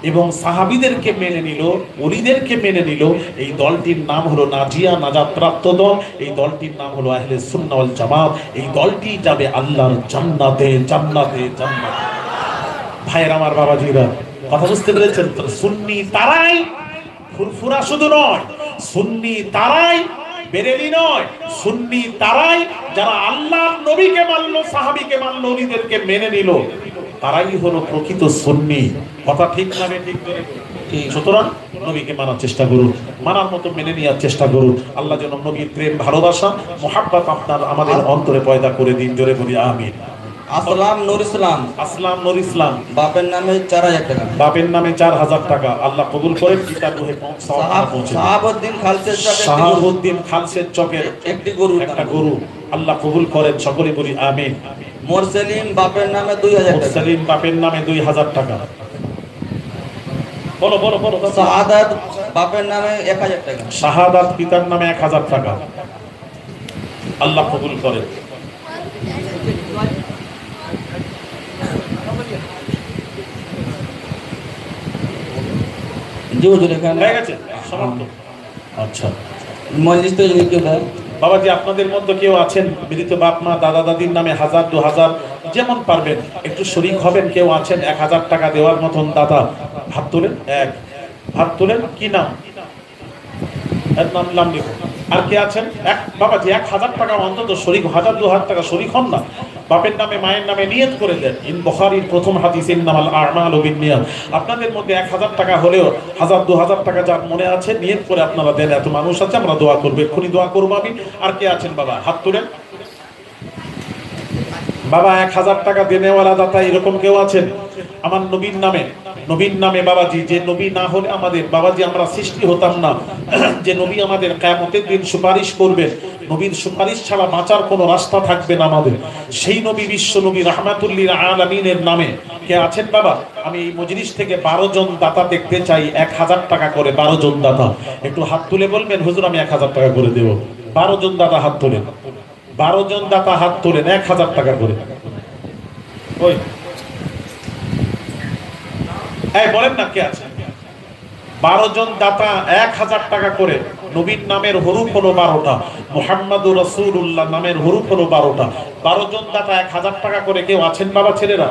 এবং সাহাবীদেরকে মেনে নিল, ওলিদেরকে মেনে নিল, এই দলটির নাম হলো নাজিয়া, নাজাত প্রাপ্ত দল। এই দলটির নাম হলো আহলে সুন্নাহ ওয়াল জামাত। এই দলটি যাবে আল্লাহর জান্নাতে, জান্নাতে, জান্নাতে। ভাইয়ের আমার, বাবাজিরা, কথা বুঝতে পেরেছেন তো? সুন্নি তারাই, ফুরফুরা শুধু নয়, সুন্নি তারাই, বেরেলি নয়, সুন্নি তারাই যারা আল্লাহর নবীকে মানলো, সাহাবীকে মানলো, ওলিদেরকে মেনে নিল, তারাই হলো প্রকৃত সুন্নি। কথা ঠিক না ঠিক? সুতরাং নবীকে মানার চেষ্টা করুন, মানার মতো মেনে নেওয়ার চেষ্টা করুন। আল্লাহ যেন নবীর প্রেম, ভালোবাসা, মোহাব্বত আপনার আমাদের অন্তরে পয়দা করে দিন, জোরে বলি আমিন। আসলাম নূর ইসলাম, আসলাম নূর ইসলাম, বাপের নামে 4000 টাকা, বাপের নামে 4000 টাকা, আল্লাহ কবুল করেন। কিতাব রহে পৌঁছে। শাহাবুদ্দিন খালসের চকের, শাহাবুদ্দিন খালসের চকের একটি গরু, একটা গরু, আল্লাহ কবুল করেন, সকলে বলি আমিন। মোরসেলিম বাপের নামে 2000 টাকা, মুরসালিন বাপের নামে 2000 টাকা, বলো বলো বলো। শাহাদাত বাপের নামে 1000 টাকা, শাহাদাত পিতার নামে 1000 টাকা, আল্লাহ কবুল করেন। জি হুজুর এখানে হয়ে গেছে, সমাপ্ত। আচ্ছা মজলিস তো যদি কেউ দেয়। বাবাজি, আপনাদের মধ্যে কেউ আছেন মৃত বাপ মা দাদা দাদির নামে 1000 2000 যেমন পারবেন একটু শরীক হবেন? কেউ আছেন 1000 টাকা দেওয়ার মতন দাদা? হাত তোলেন, এক হাত তোলেন। কি নাম? নাম লিখুন। আর কে আছেন? এক বাবাজি 1000 টাকা অন্তত শরীক, 1000 2000 টাকা শরীক হন না, বাপের নামে মায়ের নামে নিয়ত করে দেন। ইন বুখারীর প্রথম হাদিস ইন্নামাল আ'মালু বিন্নিয়াত। আপনাদের মধ্যে 1000 টাকা হলেও 1000 2000 টাকা যার মনে আছে নিয়ত করে আপনারা দেন। এত মানুষ আছে, আমরা দোয়া করব, এক্ষুনি দোয়া করবো আমি। আর কে আছেন বাবা? হাত তোলেন। বাবা 1000 টাকা দেনেওয়ালা দাতা এরকম কেউ আছেন? আমার নবীর নামে, নবীর নামে বাবাজি, যে নবী না হলে আমাদের বাবাজি আমরা সৃষ্টি হতাম না, যে নবী আমাদের কিয়ামতের দিন সুপারিশ করবেন, নবীর সুপারিশ ছাড়া বাঁচার কোনো রাস্তা থাকবে না আমাদের, সেই নবী, বিশ্ব নবী রাহমাতুল লিল আলামিনের নামে কে আছেন বাবা? আমি এই মজলিস থেকে 12 জন দাতা দেখতে চাই, 1000 টাকা করে। 12 জন দাতা একটু হাত তুলে বলবেন হুজুর আমি 1000 টাকা করে দেব। 12 জন দাতা হাত তোলেন, 12 জন দাতা হাত তোলেন, 1000 টাকা করে। ওই এই বলেন না কে আছে? 12 জন দাতা 1000 টাকা করে। নবীর নামের হরুফ হলো 12টা, মুহাম্মাদুর রাসূলুল্লাহ নামের হরুফ হলো 12টা। 12 জন দাতা 1000 টাকা করে। কেউ আছেন বাবা ছেলেরা?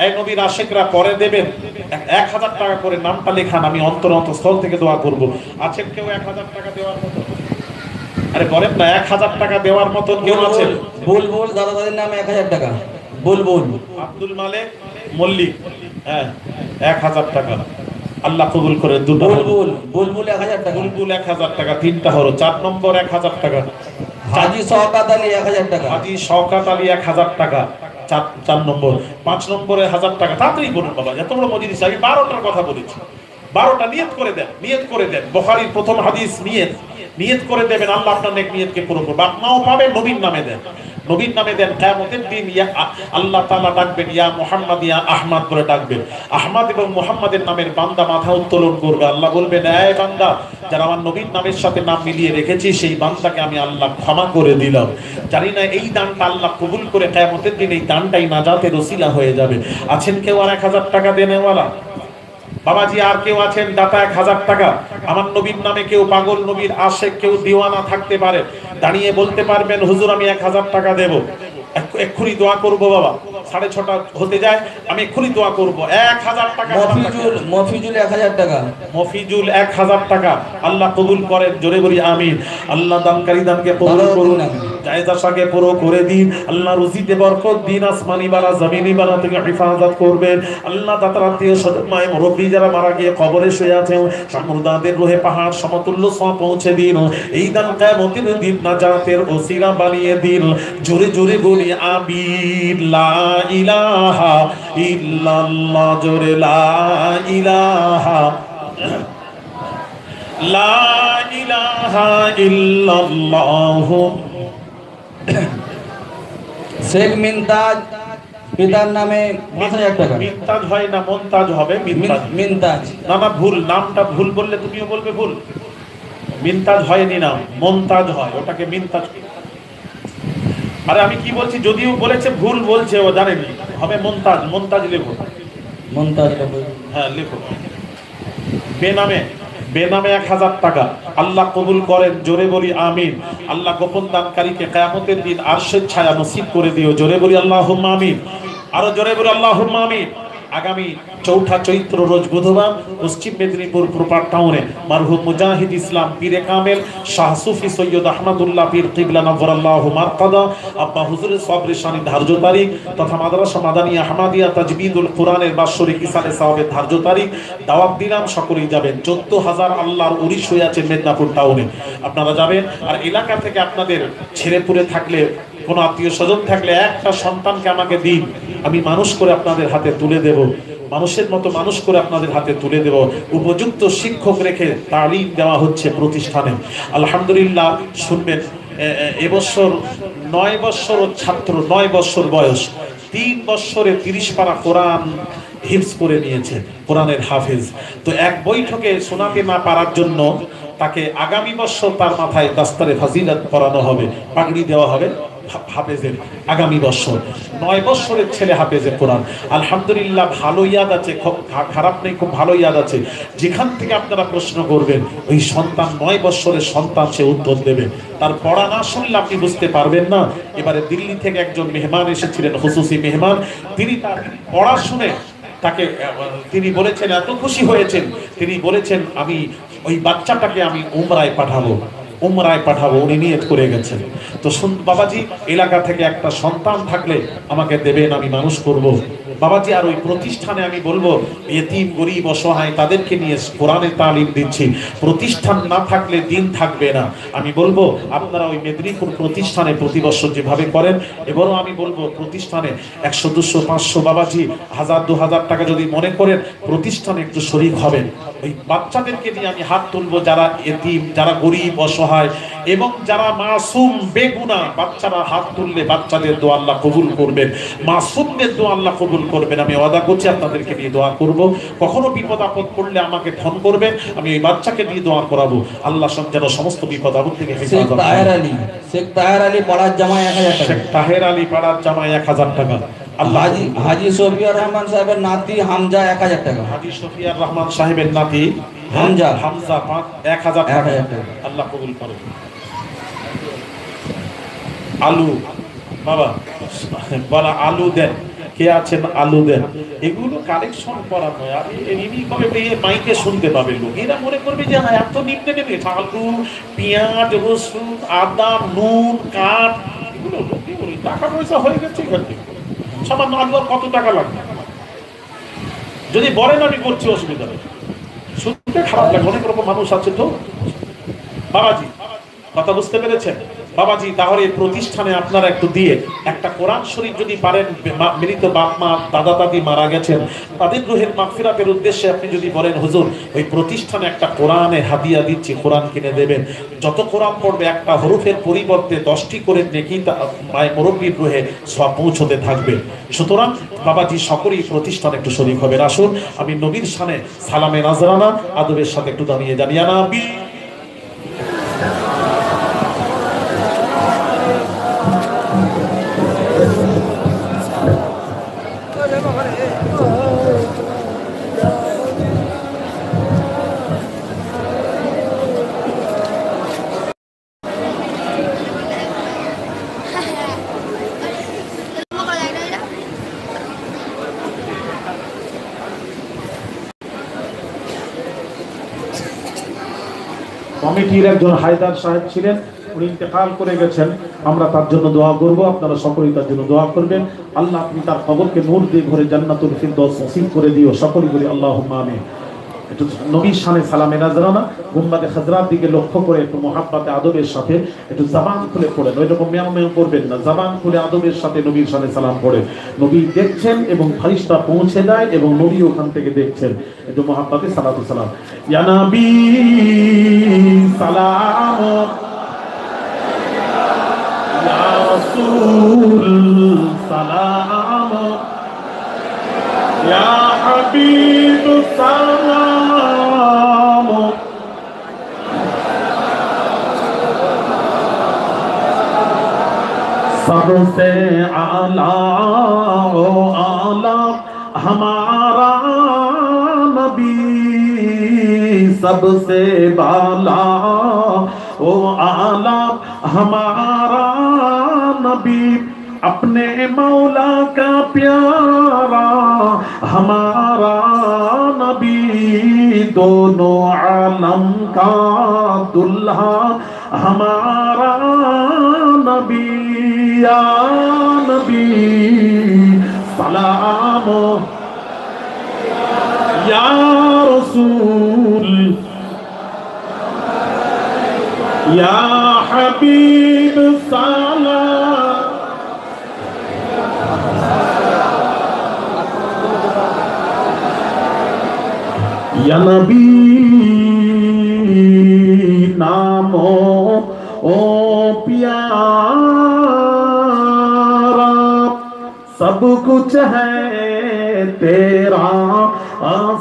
এই নবীর আশিকরা পরে দেবেন, 1000 টাকা করে নামটা লেখান, আমি অন্তরস্থল থেকে দোয়া করব। আছেন কেউ 1000 টাকা দেওয়ার মতো? আরে বলেন না, 1000 টাকা দেওয়ার মতন কেউ আছে? বুলবুল দাদা দাদির নামে 1000 টাকা, বুলবুল আব্দুল মালিক মল্লিক, হ্যাঁ 1000 টাকা। আল্লাহ কবুল করে। দুটো বুলবুল বুলবুল 1000 টাকা। বুলবুল 1000 টাকা, 3টা হলো। 4 নম্বর 1000 টাকা হাজী শওকত আলী 1000 টাকা। হাজী শওকত আলী 1000 টাকা 4 নম্বর। 5 নম্বরে 1000 টাকা। তাড়াতাড়ি বলুন বাবা, এত বড় মজলিস আমি 12টার কথা বলেছি। 12টা নিয়ত করে দেন, নিয়ত করে দেন। বুখারীর প্রথম হাদিস নিয়ত করে দেবেন, আল্লাহ আপনার নেক নিয়তকে পুরো করবে। আপনাও পাবেন, নবীর নামে দেন, নবীর নামে দেন। কিয়ামতের দিন আল্লাহ তাআলা ডাকবেন, ইয়া মুহাম্মদ ইয়া আহমদ বলে ডাকবেন। আহমদ এবং মুহাম্মাদের নামের বান্দা মাথা উত্তোলন করবে। আল্লাহ বলবেন, এই বান্দা, যারা আমার নবীর নামের সাথে নাম মিলিয়ে রেখেছি, সেই বান্দাকে আমি আল্লাহ ক্ষমা করে দিলাম। জানি না এই দানটা আল্লাহ কবুল করে কিয়ামতের দিন এই দানটাই নাজাতের ওসিলা হয়ে যাবে। আছেন কেউ আর 1000 টাকা দেনেওয়ালা? বাবাজি আর কেউ আছেন দাতা 1000 টাকা? আমার নবীর নামে কেউ পাগল, নবীর আশেক, কেউ দিওয়ানা থাকতে পারে, দাঁড়িয়ে বলতে পারবেন, হুজুর আমি 1000 টাকা দেব। এক্ষুনি দোয়া করবো বাবা, 6:30 হতে যায়, আমি এক্ষুনি দোয়া করবো। 1000 টাকা। মফিজুল 1000 টাকা। মফিজুল 1000 টাকা। আল্লাহ কবুল করেন, জোরে বলি আমিন। আল্লাহ দানকারী দানকে কবুল করুন, জায়েজ আশাকে পুরো করে দিন। আল্লাহ রুজিতে বরকত দিন, আসমানি বালা জমিনি বালা থেকে হেফাজত করবেন। আল্লাহ দাতার আত্মীয় স্বজন মায়ে মুরব্বি যারা মারা গিয়ে কবরে শুয়ে আছেন, মুর্দাদের রুহে পাহাড় সমতুল্য সওয়াব পৌঁছে দিন। এই দান কিয়ামতের দিন নাজাতের ওসিলা বানিয়ে দিন। জোরে জোরে বলি আমিন। লা ইলাহা ইল্লাল্লাহ, জোরে লা ইলাহা লা ইলাহা ইল্লাল্লাহ। শেখ মিনতাজ, পিতার নামে 5000 টাকা। মিনতাজ হয় না, মনতাজ হবে। মিনতাজ না না, ভুল, নামটা ভুল বললে তুমিও বলবে ভুল। মিনতাজ হয়নি, নাম মনতাজ হয়, ওটাকে মিনতাজ। আরে আমি কি বলছি, যদিও বলেছে ভুল বলছে, ও জানেনি, হবে মনতাজ। মনতাজ লেখো, মনতাজ। হ্যাঁ লেখো। বেনামে 1000 টাকা। আল্লাহ কবুল করেন, জোরে বলি আমিন। আল্লাহ গোপন দানকারীকে কিয়ামতের দিন আরশের ছায়া নসিব করে দিও, জোরে বলি আল্লাহুম্মা আমিন। আরো জোরে বলি আল্লাহুম্মা আমিন। আগামী 4 চৈত্র রোজ বুধবার পশ্চিম মেদিনীপুর প্রপার টাউনে মারহুম মুজাহিদ ইসলাম পীরে কামেল শাহ সুফি সৈয়দ আহমদুল্লাহ পীর কিবলা নওয়ারাল্লাহু মারকাদা আব্বা হুজুরের সবরে শানি ধার্য তারিখ তথা মাদ্রাসা মাদানিয়া আহমদিয়া তাজবিদুল কোরআনের বাৎসরিক ইসালে সাওয়াবের ধার্য তারিখ। দাওয়াত দিলাম, সকলেই যাবেন। 14000 আল্লাহর উরিশ হয়ে আছে মেদিনীপুর টাউনে, আপনারা যাবেন। আর এলাকা থেকে আপনাদের ছেড়েপুরে থাকলে, কোনো আত্মীয় স্বজন থাকলে, একটা সন্তানকে আমাকে দিন, আমি মানুষ করে আপনাদের হাতে তুলে দেব, মানুষের মতো মানুষ করে আপনাদের হাতে তুলে দেব। উপযুক্ত শিক্ষক রেখে তালিম দেওয়া হচ্ছে প্রতিষ্ঠানে। আলহামদুলিল্লাহ, শুনবেন, এবছর 9 বছর ছাত্র, 9 বছর বয়স, 3 বছরে 30 পারা কোরআন হিফজ করে নিয়েছে, কোরআনের হাফেজ। তো এক বৈঠকে শোনাতে না পারার জন্য তাকে আগামী বছর তার মাথায় দাস্তারে ফাজিলাত পরানো হবে, পাগড়ি দেওয়া হবে হাফেজের। আগামী বছর 9 বছরের ছেলে হাফেজের কোরআন। আলহামদুলিল্লাহ, ভালো ইয়াদ আছে, খুব খারাপ নেই, খুব ভালো ইয়াদ আছে। যেখান থেকে আপনারা প্রশ্ন করবেন, ওই সন্তান 9 বছরের সন্তান, সে উত্তর দেবে। তার পড়া না শুনলে আপনি বুঝতে পারবেন না। এবারে দিল্লি থেকে একজন মেহমান এসেছিলেন, হুসুসি মেহমান। তিনি তার পড়া শুনে তাকে তিনি বলেছেন, এত খুশি হয়েছেন, তিনি বলেছেন আমি ওই বাচ্চাটাকে আমি উমরায় পাঠাবো, উমরায় পাঠাবো, উনি নিয়ত করে গেছেন। তো বাবাজি, এলাকা থেকে একটা সন্তান থাকলে আমাকে দেবেন, আমি মানুষ করব বাবাজি। আর ওই প্রতিষ্ঠানে আমি বলবো, এতিম গরিব অসহায় তাদেরকে নিয়ে কোরআনে তালিম দিচ্ছি। প্রতিষ্ঠান না থাকলে দিন থাকবে না। আমি বলবো আপনারা ওই মেদিনীপুর প্রতিষ্ঠানে প্রতি বছর যেভাবে করেন, এবারও আমি বলবো প্রতিষ্ঠানে 100, 200, 500 বাবাজি 1000, 2000 টাকা যদি মনে করেন, প্রতিষ্ঠানে একটু শরীক হবেন। ওই বাচ্চাদেরকে নিয়ে আমি হাত তুলবো, যারা এতিম, যারা গরিব অসহায় এবং যারা মাসুম বেগুনা বাচ্চারা হাত তুললে বাচ্চাদের দোয়া আল্লাহ কবুল করবেন, মাসুমদের দোয়া আল্লাহ কবুল করবেন। আমি ওয়াদা করছি আপনাদেরকে নিয়ে দোয়া করব। কখনো বিপদ আপদ পড়লে আমাকে ফোন করবেন, আমি ওই বাচ্চাকে দিয়ে দোয়া করাবো। আল্লাহ যেন সমস্ত বিপদ আপদ থেকে হেফাজত করেন। শেখ তাহের আলী পাড়ার জামাই 1000 টাকা। শেখ তাহের আলী পাড়ার জামাই 1000 টাকা। হাজী শফিউর রহমান সাহেবের নাতি হামজা 1000 টাকা। হাজী শফিউর রহমান সাহেবের নাতি হামজা 1000 টাকা। আল্লাহ কবুল করুন। আলু বাবা বলা, আলু দেন, কে আছেন আলু দেন। এগুলো কালেকশন করা নয়। আর এমনি করে মাইকে শুনতে পাবে লোক, এরা মনে করবে যে হ্যাঁ এত নিম্নে নেবে। আলু, পেঁয়াজ, রসুন, আদা, নুন, কাঠ, এগুলো টাকা পয়সা হয়ে গেছে এখান থেকে। সামান্য আলু আর কত টাকা লাগবে? যদি বলেন আমি করছি, অসুবিধা নেই। খারাপ লাগে, অনেক রকম মানুষ আছে। তো বাবাজি কথা বুঝতে পেরেছেন? বাবাজি তাহলে এই প্রতিষ্ঠানে আপনারা একটু দিয়ে একটা কোরআন শরীফ যদি পারেন, মৃত বাপ মা দাদা দাদি মারা গেছেন তাদের রুহের মাগফিরাতের উদ্দেশ্যে আপনি যদি বলেন হুজুর ওই প্রতিষ্ঠানে একটা কোরআনে হাদিয়া দিচ্ছি, কোরআন কিনে দেবেন, যত কোরআন পড়বে একটা হরফের পরিবর্তে 10টি করে নেকি মায়ের মুরব্বীর রুহে সব পৌঁছতে থাকবে। সুতরাং বাবাজি সকলেই প্রতিষ্ঠানে একটু শরীক হবেন। আসুন আমি নবীর শানে সালামে নাজরানা আদবের সাথে একটু দাঁড়িয়ে জানিয়া নবী কমিটির একজন হায়দার সাহেব ছিলেন, উনি ইন্তেকাল করে গেছেন, আমরা তার জন্য দোয়া করব, আপনারা সকলেই তার জন্য দোয়া করবেন। আল্লাহ আপনি তার কবরকে নূর দিয়ে ভরে জান্নাতুল ফিরদৌস নসিব করে দিও, সকলেই বলি আল্লাহুম্মা আমিন। একটু নবীর শানে সালামে নাজরানা গুম্বাদে খাজরার দিকে লক্ষ্য করে একটু মুহাব্বতে আদবের সাথে একটু জবান খুলে পড়েন, ওই রকম মেও মেও করবেন না, জবান খুলে আদবের সাথে নবীর শানে সালাম পড়ে। নবী দেখছেন এবং ফেরেশতা পৌঁছে দেয় এবং নবী ওখান থেকে দেখছেন। একটু মুহাব্বতে সালাতু সালাম। ইয়া নবী সালাম, ইয়া রাসূল সালাম, ইয়া হাবিব সালাম, सबसे आला ओ आला हमारा नबी, सबसे बाला ओ आला हमारा नबी, अपने मौला का प्यारा हमारा नबी, दोनों आलम का दुल्हा हमारा नबी, या नबी सलाम, या रसूल, या हबीब सलाम, या नबी नामो ओ प्यारा, सब कुछ है तेरा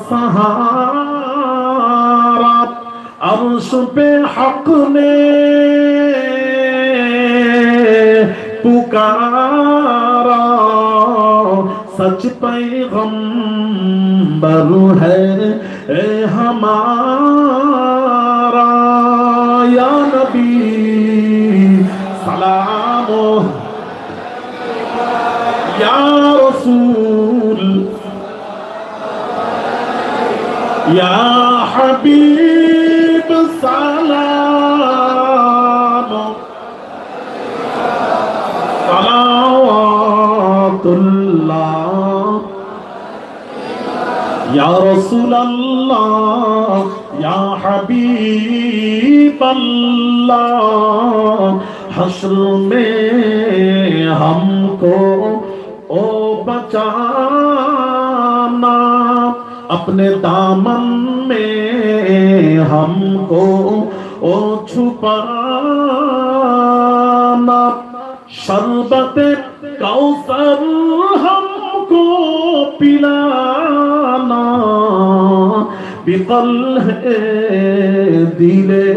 सहारा, अर्श पे हक ने पुकारा, सच पैगंबर है हमारा, या नबी सलाम, या रसूल, या हबीब सलाम, सलावतुल्लाह, या रसूल अल्लाह, या हबीब अल्लाह, हश्र में हमको ओ बचाना, अपने दामन में हमको ओ छुपाना, शरबत कौसर हमको पिलाना, बिकल है दिले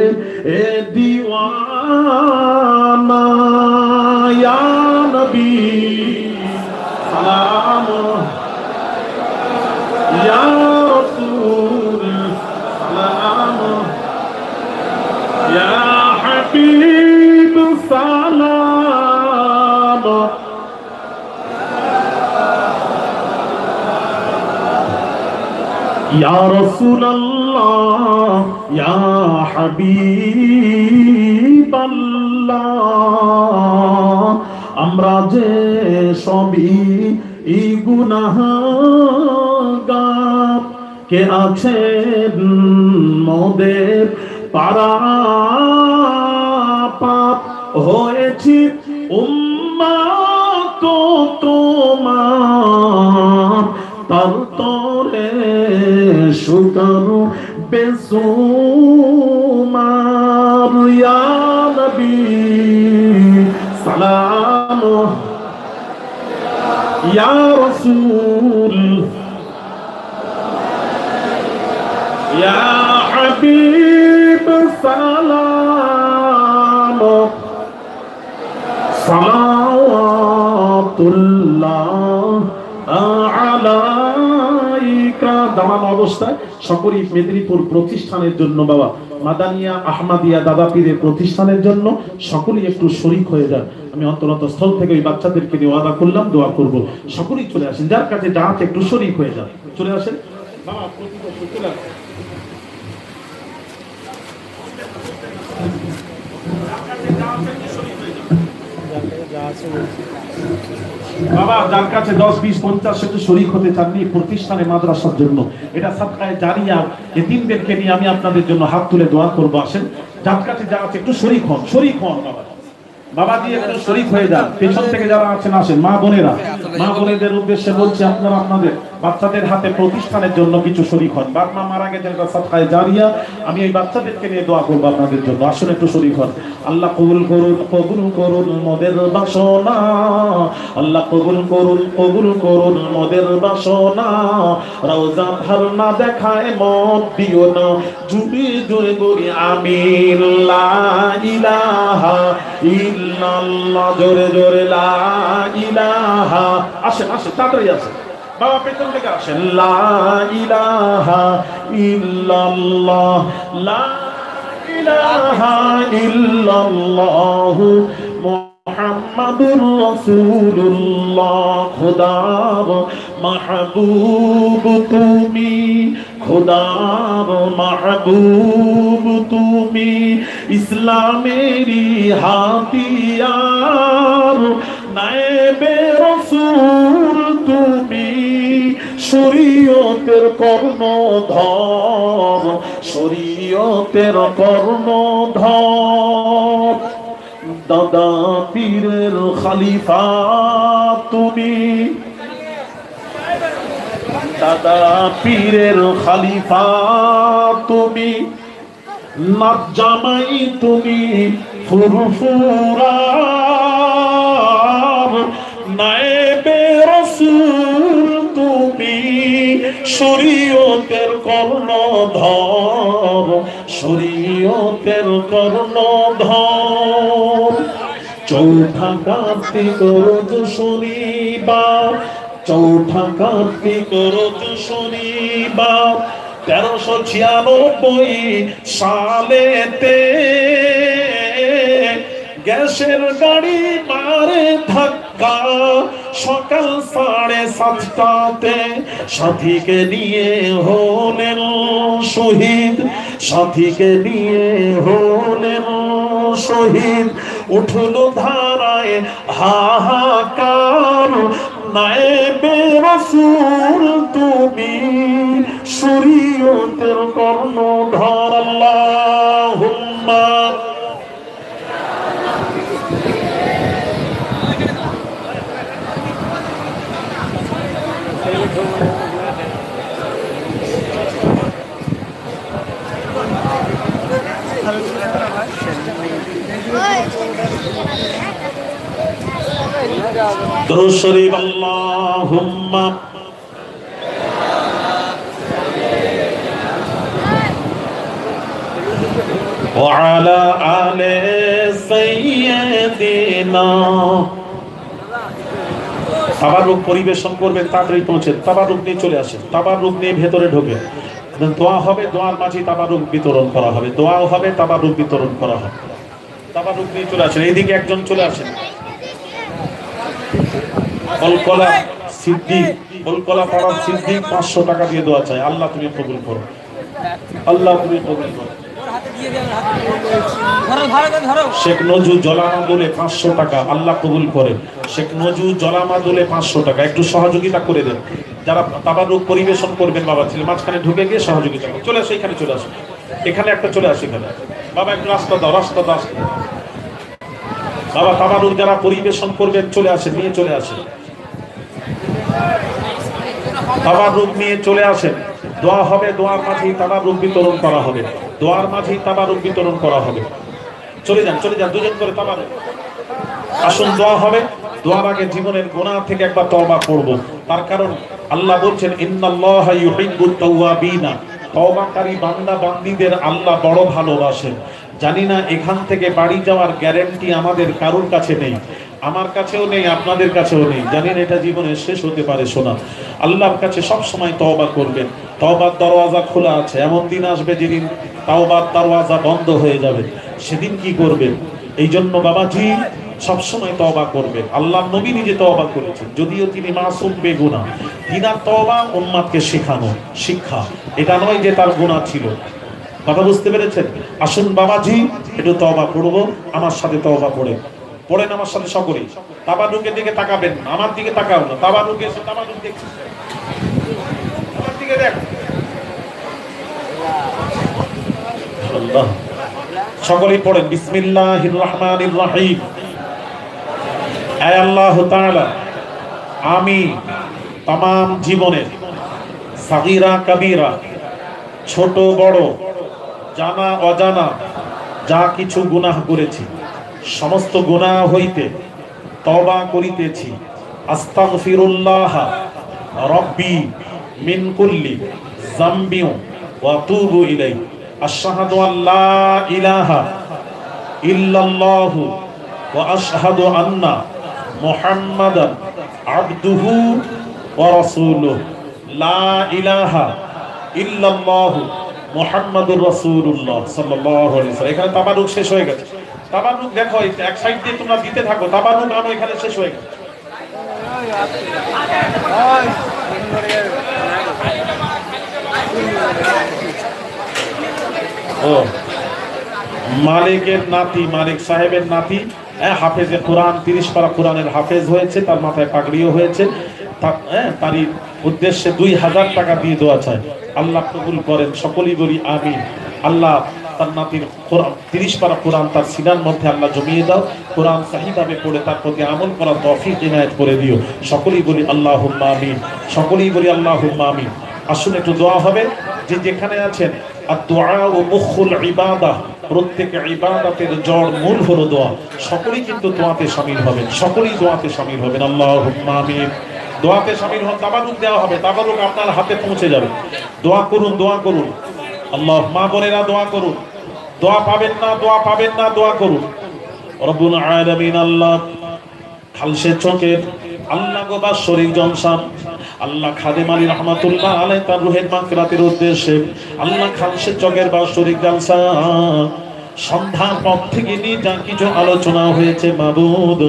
दीवाना, या नबी सलाम, या रसूल सलाम, या हबीब सलाम, या रसूल अल्लाह, या हबीब अल्लाह, আমরা যে সবই গুনাহগার, কে আছেন মোদের পারা পাপ হয়েছি উম্মাত তোমার তার তরে শুকর বেসুমার ইয়া নবী সালাম ইয়া রাসূল ইয়া হাবিব সালাম সালাওয়াতুল্লাহ আলাইকা। দাঁড়ানো অবস্থায় সকরি মেদিনীপুর প্রতিষ্ঠানের জন্য বাবা মাদানিয়া আহমদিয়া দাদা পীরের প্রতিষ্ঠানের জন্য সকলেই একটু শরীক হয়ে যান। আমি অন্তরত স্থল থেকে ওই বাচ্চাদেরকে নিয়ে ওয়াদা করলাম, দোয়া করব। সকলেই চলে আসেন, যার কাছে যা আছে একটু শরীক হয়ে যান, চলে আসেন বাবা। বাবা যার কাছে 10, 20, 50 একটু শরীক হতে চাননি প্রতিষ্ঠানে মাদ্রাসার জন্য, এটা সাদকায়ে জারিয়া, এতিমদেরকে নিয়ে আমি আপনাদের জন্য হাত তুলে দোয়া করবো। আসেন, যার কাছে যা আছে একটু শরীক হন, শরীক হন বাবা। বাবা দিয়ে একটু শরীক হয়ে যান। পেছন থেকে যারা আছেন আসেন, মা বোনেরা, মা বোনেদের উদ্দেশ্যে বলছি, আপনারা আপনাদের বাচ্চাদের হাতে প্রতিষ্ঠানের জন্য কিছু শরীক হন। বাপ মা মারা গেছেন, সাদকায়ে জারিয়া, আমি এই বাচ্চাদেরকে নিয়ে দোয়া করবো আপনাদের জন্য। আসুন একটু শরীক হন। আল্লাহ কবুল করুন, কবুল করুন মোদের বাসনা, আল্লাহ কবুল করুন, কবুল করুন মোদের বাসনা। রওজা ভার না দেখায় মত দিও না, জুড়ে জুড়ে বলি আমিন। লা ইলাহা ইল্লাল্লাহ, জোরে জোরে লা ইলাহা। আসেন আসেন, তাড়াতাড়ি আসেন বাবা, পেছন থেকে আসেন। লা ইলাহা ইল্লাল্লাহ, লা ইলাহা ইল্লাল্লাহ মুহাম্মাদুর রাসূলুল্লাহ। খোদার মাহবুব তুমি, খোদার মাহবুব তুমি, ইসলামেরই হাতিয়ার, নায়েবে রাসূল তুমি, শরীয়তের কর্ণধর, শরীয়তের কর্ণধর। দাদা পীরের খলিফা তুমি, দাদা পীরের খলিফা তুমি, নাত জামাই তুমি ফুরফুরা, নায়েবে রাসূল তুমি, শরীয়তের কর্ণধর, শরীয়তের কর্ণধর। চৌঠা কার্তিক রোজ শনিবার, চৌঠা কার্তিক রোজ শনিবার, 1396 সালেতে গ্যাসের গাড়ি মারে ধাক্কা, সকাল 7:30টাতে সাথীকে নিয়ে হলেন শহীদ, সাথীকে নিয়ে হলেন শহীদ। উঠল ধারায় হাহাকার, নায়েবে রাসূল তুমি, শরীয়তের কর্ণধর। আল্লাহুম্মা দুরূদ শরীফ। আল্লাহুম্মা ওয়া আলা আলি সাইয়্যিদিনা। তাবারুক পরিবেশন করবেন, তাড়াতাড়ি পৌঁছেন, তাবারুক নিয়ে চলে আসেন, তাবারুক নিয়ে ভেতরে ঢোকে। দোয়া হবে, দোয়ার মাঝে তাবারুক বিতরণ করা হবে, দোয়াও হবে, তাবারুক বিতরণ করা হবে। তাবারুক নিয়ে চলে আসেন, এইদিকে একজন চলে আসেন। বলকলা সিদ্দিক, বলকলা পাড়ার সিদ্দিক 500 টাকা দিয়ে দোয়া চাই। আল্লাহ তুমি কবুল করো, আল্লাহ তুমি কবুল করো। শেখ নজু জলামাদুলে 500 টাকা, আল্লাহ কবুল করে। শেখ নজু জলামাদুলে 500 টাকা, একটু সহযোগিতা করে দেন। যারা তাবারুক পরিবেশন করবেন বাবা ছেলে মাঝখানে ঢুকে গিয়ে সহযোগিতা করুন। চলে আসো, এখানে চলে আসো, এখানে একটা চলে আসো এখানে। বাবা একটু রাস্তা দাও, রাস্তা দাও। বাবা তাবারুক যারা পরিবেশন করবেন চলে আসেন, নিয়ে চলে আসেন, তাবারুক নিয়ে চলে আসেন। দোয়া হবে, দোয়ার মাঝেই তাবারুক বিতরণ করা হবে, দোয়ার মাঝেই তাবারুক বিতরণ করা হবে। চলে যান, চলে যান, দুজন করে তাবারুক। আসুন, দোয়া হবে। দোয়ার আগে জীবনের গুনাহ থেকে একবার তওবা করব, তার কারণ আল্লাহ বলছেন ইন্নাল্লাহা ইউহিব্বুত তাওয়াবিনা, তওবাকারী বান্দা বান্দীদের আল্লাহ বড় ভালোবাসেন। জানি না এখান থেকে বাড়ি যাওয়ার গ্যারান্টি আমাদের কারোর কাছে নেই, আমার কাছেও নেই, আপনাদের কাছেও নেই। জানেন এটা জীবনের শেষ হতে পারে। শোনা, আল্লাহর কাছে সব সময় তওবা করবেন। তওবার দরওয়াজা খোলা আছে। এমন দিন আসবে যেদিন তওবার দরওয়াজা বন্ধ হয়ে যাবে, সেদিন কি করবেন? এই জন্য বাবাজি সবসময় তওবা করবেন। আল্লাহর নবী নিজে তওবা করেছেন, যদিও তিনি মাসুম বেগুনাহ। তিনার তওবা উম্মতকে শেখানো, শিক্ষা। এটা নয় যে তার গুনাহ ছিল। কথা বুঝতে পেরেছেন? আসুন বাবাজি একটু তওবা করব, আমার সাথে তওবা পড়ে পড়েন আমার সাথে সকলেই। তাবারুকের দিকে তাকাবেন, আমার দিকে তাকাও না। তাবারুকে এসে তাবারুক দেখছি, আমার দিকে দেখ। আল্লাহ, সকলেই পড়েন বিসমিল্লাহির রহমানির রহিম। আয় আল্লাহ তাআলা, আমি तमाम জীবনের সাগীরা কবীরা, ছোট বড়, জানা অজানা যা কিছু গুনাহ করেছি, সমস্ত গুনাহ হইতে তওবা করিতেছি। আস্তাগফিরুল্লাহ রব্বি মিন কুল্লি যামবি ওয়া আতুবু ইলাইহি। আশহাদু আল্লা ইলাহা ইল্লাল্লাহু ওয়া আশহাদু আন্না মুহাম্মাদান আবদুহু ওয়া রাসূলুহু। লা ইলাহা ইল্লাল্লাহু মুহাম্মাদুর রাসূলুল্লাহ সাল্লাল্লাহু আলাইহি ওয়াসাল্লাম। এখানে তাবারুক শেষ হয়ে গেছে। তাবারুক দেখো এক সাইড দিয়ে তোমরা দিতে থাকো। তাবারুক আনো, এখানে শেষ হয়ে গেছে। ও মালিকের নাতি, মালিক সাহেবের নাতি, হাফেজে কোরআন, 30 পারা কোরআনের হাফেজ হয়েছে, তার মাথায় পাগড়িও হয়েছে। তারই উদ্দেশ্যে 2000 টাকা দিয়ে দোয়া চায়। আল্লাহ কবুল করেন, সকলেই বলি আমিন। আল্লাহ তার নাতির 30 পারা কোরআন তার সিনার মধ্যে আল্লাহ জমিয়ে দাও। কোরআন সহিভাবে পড়ে তার প্রতি আমল করার তৌফিক ইনায়েত করে দিও। সকলেই বলি আল্লাহুম্মা আমিন, সকলেই বলি আল্লাহুম্মা আমিন। আসুন একটু দোয়া হবে। যে যেখানে আছেন, আর-দুআ ও মুখুল ইবাদাহ, প্রত্যেক ইবাদতের জড় মূল হলো দোয়া। সকলেই কিন্তু দোয়াতে শামিল হবেন, সকলেই দোয়াতে শামিল হবেন। আল্লাহুম্মা আমিন। দোয়াতে শামিল হন। তাবারুক দেওয়া হবে, তাবারুক আপনার হাতে পৌঁছে যাবে। দোয়া করুন, দোয়া করুন। আল্লাহ, মা বোনেরা দোয়া করুন। দোয়া পাবেন না, দোয়া পাবেন না, দোয়া করুন। রব্বুল আলামিন আল্লাহ খালসে চোখের আল্লাহ গো বাৎসরিক জলসা, আল্লাহ খাদেম আলী রহমাতুল্লাহ আলাইহি তার রুহের মাগফিরাতের উদ্দেশ্যে আল্লাহ খালসে চোখের বাৎসরিক জলসা সন্ধ্যার পর থেকে নিয়ে যা কিছু আলোচনা হয়েছে মাবুদ,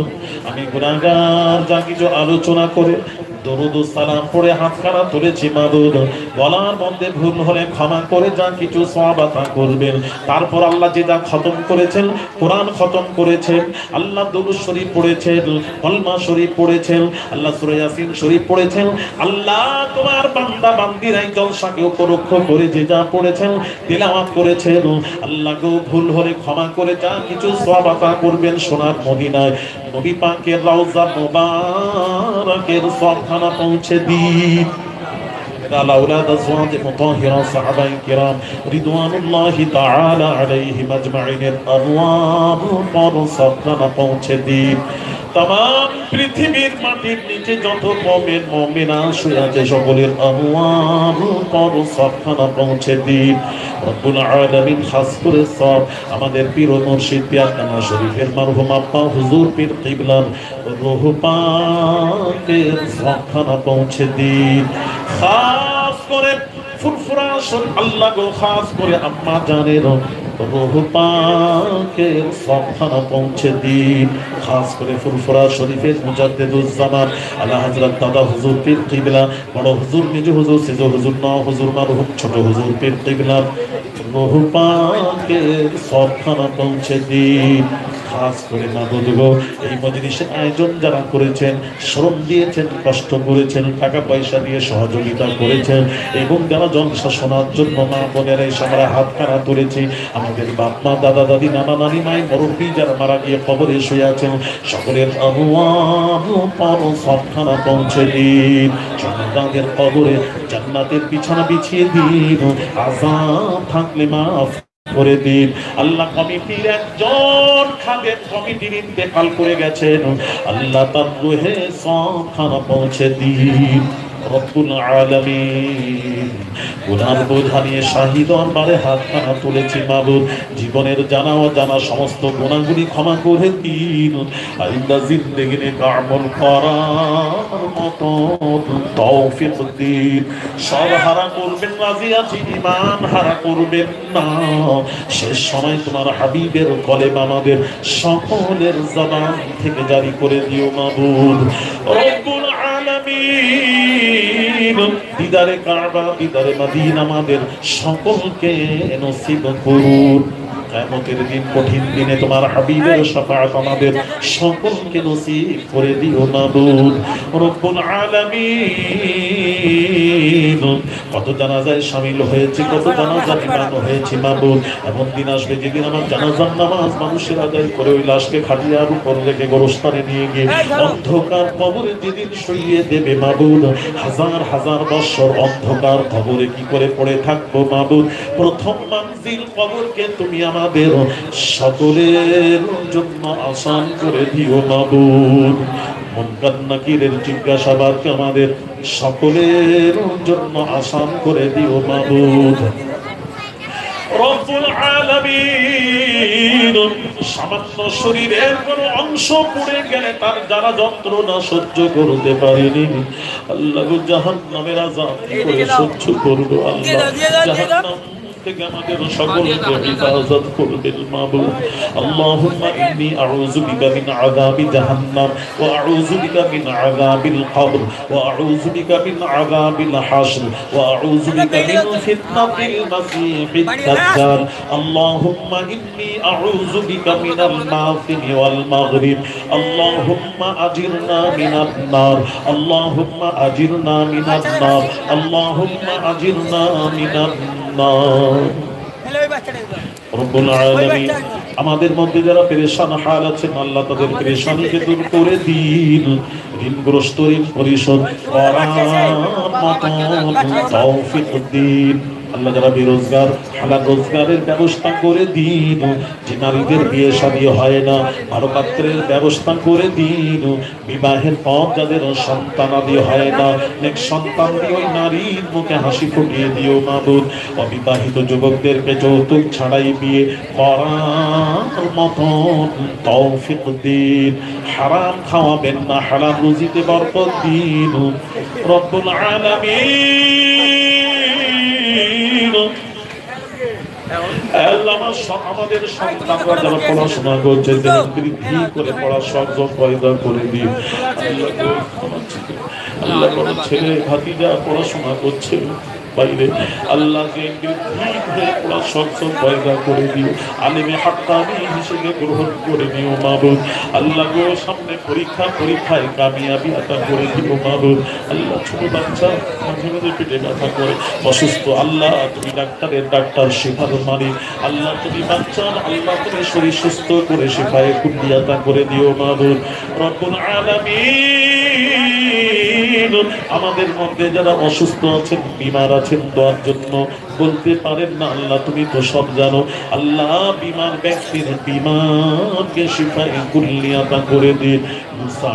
আমি গুনাহগার, যা কিছু আলোচনা করে দরুদ ও সালাম পড়ে হাত খাড়া তুলেছি মাবুদ, বলার মধ্যে ভুল হলে ক্ষমা করে যা কিছু সওয়াব আতা করবেন। তারপর আল্লাহ যে যা খতম করেছেন, কোরআন খতম করেছেন, আল্লাহ দুরূদ শরীফ পড়েছেন, কলমা শরীফ পড়েছেন, আল্লাহ সূরা ইয়াসিন শরীফ পড়েছেন। আল্লাহ তোমার বান্দা বান্দিরা এই জলসাকে উপলক্ষ করে যে যা পড়েছেন, তিলাওয়াত করেছেন, আল্লাহ গো ভুল হলে ক্ষমা করে যা কিছু সওয়াব আতা করবেন। সোনার মদিনায় নবী পাকের রওজা মুবারাকের সবখানা পৌঁছে দিন। على أولاد أزواج مطهرة صحابة كرام رضوان الله تعالى عليهم أجمعين الأنوار فرصتنا পৌঁছে দিন। तमाम পৃথিবীর মাটির নিচে যত মুমিন মুমিনা শুয়ে আছে সকলের আনওয়ার পরশখানা পৌঁছে দিন। রব্বুল আলামিন খাস করে সব আমাদের পীর ও মুর্শিদ পিয়ারখানা শরীফের মরহুম আব্বা হুজুর পীর কিবলার রূহ পাকের সবখানা পৌঁছে দিন। খাস করে ফুরফুরা শরীফ আল্লাহ গো খাস করে আম্মা জানের রূহ পাকের সবখানা পৌঁছে দিন। খাস করে ফুরফুরা শরীফের মুজাদ্দিদুজ্জামান আলা হযরত দাদা হুজুর পীর কিবলা, বড় হুজুর, নিজ হুজুর, সিজ হুজুর, ন হুজুর মারহুম ছোট হুজুর পীর কিবলা রূহ পাকের সবখানা পৌঁছে দিন। খাস করে মাবুদ গো এই মজলিসের আয়োজন যারা করেছেন, শ্রম দিয়েছেন, কষ্ট করেছেন, টাকা পয়সা দিয়ে সহযোগিতা করেছেন, এবং যারা জলসা শোনার জন্য মা বোনেরা এসে আমরা হাত খাড়া তুলেছি, আমাদের বাপ মা, দাদা দাদি, নানা নানি, মাই মুরব্বী যারা মারা গিয়ে কবরে শুয়ে আছেন, সকলের সবখানা পৌঁছে দিন, তাদের কবরে জান্নাতের বিছানা বিছিয়ে দিন, আযাব থাকলে মাফ করে দিন। আল্লাহ কমিটির একজন খাদের কমিটির ইন্তেকাল করে গেছেন, আল্লাহ তার রুহে সবখানা পৌঁছে দিন। রব্বুল আলামিন গুনার বোঝা নিয়ে শাহী দরবারে হাতখানা তুলেছি মাবুদ, জীবনের জানা অজানা সমস্ত গুনাহগুলি ক্ষমা করে দিন। আইন্দা জিন্দেগিতে আমল করার মতো তৌফিক দিন। সব হারা করবেন, রাজি আছি, ঈমান হারা করবেন না। শেষ সময় তোমার হাবিবের কলেমা আমাদের সকলের জবান থেকে জারি করে দিও মাবুদ। রব্বুল আলামিন দিদারে কাবা, দিদারে মদিনা আমাদের সকলকে নসিব করুন। কিয়ামতের দিন, কঠিন দিনে তোমার হাবিবের শাফাআত আমাদের সকলকে নসিব করে দিও মাবুদ। রব্বুল আলামিন কত জানাজায় শামিল হয়েছে, কত জানাজা বিমান হয়েছে মাবুদ, এমন দিন আসবে যেদিন আমার জানাজার নামাজ মানুষের আদায় করে ওই লাশকে খাটিয়ার উপর রেখে গোরস্থানে নিয়ে গিয়ে অন্ধকার কবরে যেদিন শুইয়ে দেবে মাবুদ, হাজার হাজার বছর অন্ধকার কবরে কি করে পড়ে থাকবো মাবুদ। প্রথম মানজিল কবরকে তুমি আমাদের সকলের জন্য আসান করে দিও মাবুদ। মুনকার নাকিরের জিজ্ঞাসাবাদকে আমাদের সকলের জন্য আসান করে দিও মাবুদ। রব্বুল আলামিন সামান্য শরীরের কোনো অংশ পুড়ে গেলে তার যারা যন্ত্রণা সহ্য করতে পারেনি, আল্লাহ জাহান্নামের আযাব করে সহ্য করবো। আল্লাহ জাহান্নাম থেকে আমাদের সকলকে হেফাজত করবেন মাবুদ। আল্লাহুম্মা ইন্নী আউযু বিকা মিন আযাবি জাহান্নাম ওয়া আউযু বিকা মিন আযাবিল কবর ওয়া আউযু বিকা মিন আযাবিল হাশর ওয়া আউযু বিকা মিন ফিতনাতিল মাসীহিদ দাজ্জাল। আল্লাহুম্মা ইন্নী আউযু বিকা মিনাল মাফিনি ওয়াল মাগরিব। আল্লাহুম্মা আজিরনা মিনান নার। আল্লাহুম্মা আজিরনা মিনান নার। আল্লাহুম্মা আজিরনা মিনান নার। রব্বুল আলামিন আমাদের মধ্যে যারা পেরেশান হাল আছেন, আল্লাহ তাদের পেরেশানিকে দূর করে দিন। ঋণগ্রস্ত ঋণ পরিশোধ করার মতো তৌফিক দিন। আল্লাহ যারা বেরোজগার, হালাল রোজগারের ব্যবস্থা করে দিন। যে নারীদের বিয়ে শাদী হয় না, ভালো পাত্রের ব্যবস্থা করে দিন। বিবাহের পর যাদের সন্তানাদি হয় না, নেক সন্তান দিয়ে ওই নারীর মুখে হাসি ফুটিয়ে দিও মাবুদ। অবিবাহিত যুবকদেরকে যৌতুক ছাড়াই বিয়ে করার মতন তৌফিক দিন। হারাম খাওয়াবেন না, হালাল রুজিতে বরকত দিন। রব্বুল আলামিন আমাদের সন্তানরা যারা পড়াশোনা করছে বৃদ্ধি করে পড়ার সুযোগ পয়দা করে দিন। আল্লাহ বড় ছেলে ভাতিজা পড়াশোনা করছে বাইরে, আল্লাহকে বৃদ্ধি করে পড়ার সুযোগ পয়দা করে দিও। আলেমে হাক্কানি হিসেবে গ্রহণ করে নিও মাবুদ। আল্লাহ গো সামনে পরীক্ষায় কামিয়াবি আতা করে দিও মাবুদ। আল্লাহ ছোট বাচ্চা মাঝে মাঝে পেটে ব্যথা করে অসুস্থ, আল্লাহ তুমি ডাক্তার শিফার মালিক। আল্লাহ তুমি বাচ্চার, আল্লাহ তুমি শরীর সুস্থ করে শিফায়ে কুল্লিয়াতা করে দিও মাবুদ। রব্বুল আলামিন আমাদের মধ্যে যারা অসুস্থ আছেন, বিমার আছেন, দোয়ার জন্য বলতে পারেন না, আল্লাহ তুমি তো সব জানো। আল্লাহ বিমার ব্যক্তির বিমারকে শিফায়ে কুল্লিয়াতা করে দিন। মুসা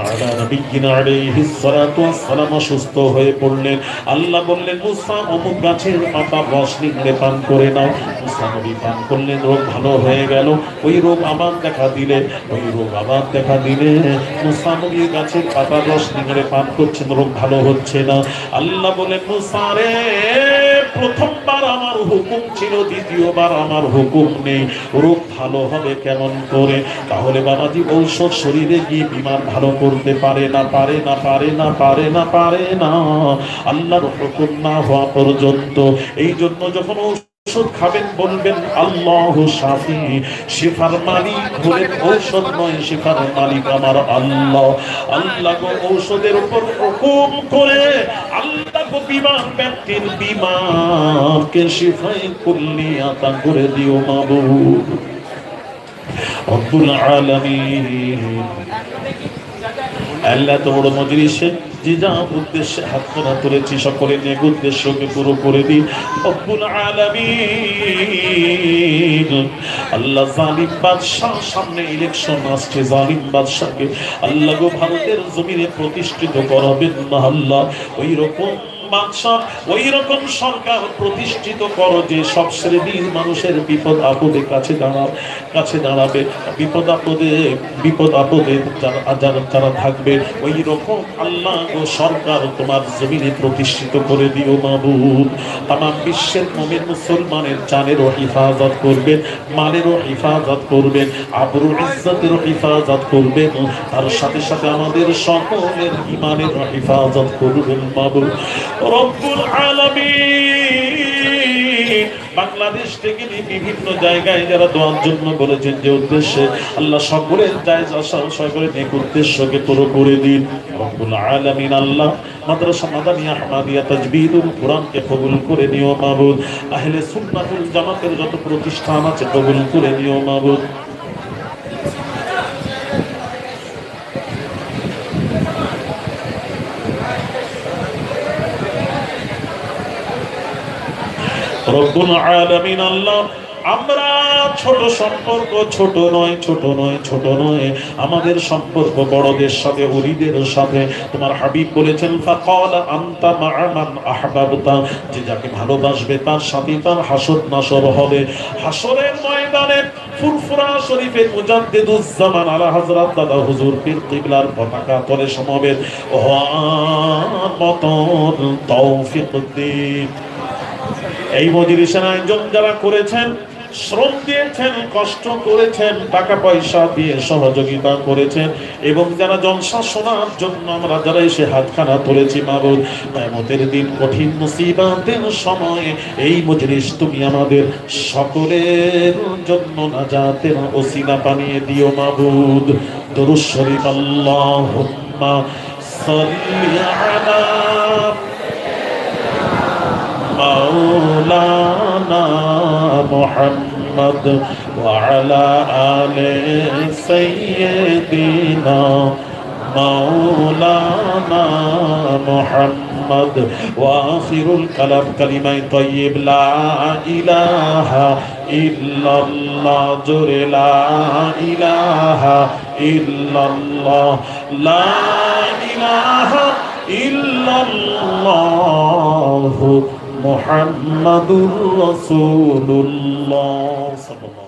আলাইহিস সালাতু ওয়াস সালাম অসুস্থ হয়ে পড়লেন। আল্লাহ বললেন মুসা অমুক গাছের পাতা রস নিংড়ে পান করে নাও। মুসা নবী পান করলেন, রোগ ভালো হয়ে গেল। ওই রোগ আবার দেখা দিলে মুসা নবী গাছের পাতা রস নিংড়ে পান করছেন, রোগ ভালো হচ্ছে না। আল্লাহ বলেন মুসা রে, প্রথমবার আমার হুকুম ছিল, দ্বিতীয়বার আমার হুকুম নেই, রোগ ভালো হবে কেমন করে? তাহলে বাবাজি ঔষধ শরীরে গিয়ে বিমার ভালো করতে পারে না। আল্লাহর হুকুম না হওয়া পর্যন্ত। এই জন্য যখন ওষুধ খাবেন বলবেন আল্লাহু শাফি, শিফার মালিক হলেন ঔষধ নয়, শিফার মালিক আমার আল্লাহ। আল্লাহ গো ঔষধের উপর হুকুম করে আল্লাহ গো বিমার ব্যক্তির বিমারকে শিফায়ে কুল্লি আতা করে দিও মাবুদ রব্বুল আলামিন। আল্লাহ তো বড় মজলিসে যে যা উদ্দেশ্যে হাত তোলা তুলেছি সকলে নেক উদ্দেশ্যকে পুরো করে দিন রব্বুল আলামিন। আল্লাহ জালিম বাদশাহ, সামনে ইলেকশন আসছে, জালিম বাদশাকে আল্লাহ গো ভারতের জমিনে প্রতিষ্ঠিত করাবেন না আল্লাহ। ওই রকম বাদশাহ, ওই রকম সরকার প্রতিষ্ঠিত করো যে সব শ্রেণীর মানুষের বিপদ আপদে কাছে দাঁড়াবে, বিপদ আপদে যারা থাকবে ওই রকম আল্লাহ ও সরকার তোমার জমিনে প্রতিষ্ঠিত করে দিও মাবুদ। তামাম বিশ্বের মুমিন মুসলমানের জানেরও হিফাজত করবেন, মালেরও হিফাজত করবেন, আবরুল ইজ্জতেরও হিফাজত করবেন, তার সাথে সাথে আমাদের সকলের ঈমানেরও হিফাজত করবেন মাবুদ রব্বুল আলামিন। বাংলাদেশ থেকে বিভিন্ন জায়গায় যারা দোয়ার জন্য বলেছেন যে উদ্দেশ্যে আল্লাহ সকলের জায়েজ আশা সকলের নেক উদ্দেশ্যকে পুরো করে দিন রব্বুল আলামিন। আল্লাহ মাদ্রাসা মাদানিয়া আহমদিয়া তাজবিদুল কোরআনকে কবুল করে নিও মাবুদ। আহলে সুন্নাতুল জামাতের যত প্রতিষ্ঠান আছে কবুল করে নিও মাবুদ। রব্বুল আলামিন আল্লাহ আমরা ছোট সম্পর্ক ছোট নয় আমাদের সম্পর্ক বড়দের সাথে ওলিদের সাথে। তোমার হাবিব বলেছেন ফাকালা আনতা মা'a মান আহবাবতা, যে যাকে ভালোবাসবে তার সাথে তার হাসর নাসর হবে। হাসরের ময়দানে ফুরফুরা শরীফের মুজাদ্দিদুজ জামান আলা হযরত দাদা হুজুর পীর কিবলার পতাকা তলে সমবেত হওয়ার মতন তৌফিক দিন। এই মজলিসের আয়োজন যারা করেছেন, শ্রম দিয়েছেন, কষ্ট করেছেন, টাকা পয়সা দিয়ে সহযোগিতা করেছেন এবং যারা জলসা শোনার জন্য আমরা যারা এসে হাতখানা তুলেছি মাবুদ, কিয়ামতের দিন কঠিন মুসিবতের সময়ে এই মজলিস তুমি আমাদের সকলের জন্য নাজাতের ওসিলা বানিয়ে দিও মাবুদ। দরুদ শরীফ আল্লাহুম্মা সাল্লি আলা মাওলানা মুহাম্মদ ওয়া আলা আলি সাইয়্যিদিনা মাওলানা মুহাম্মদ ওয়া আখিরুল কালাম কালিমায়ে তাইয়্যিব লা ইলাহা ইল্লাল্লাহ, জোরে লা ইলাহা ইল্লাল্লাহ, লা ইলাহা ইল্লাল্লাহ মুহাম্মাদুর রাসূলুল্লাহ সাল্লাল্লাহু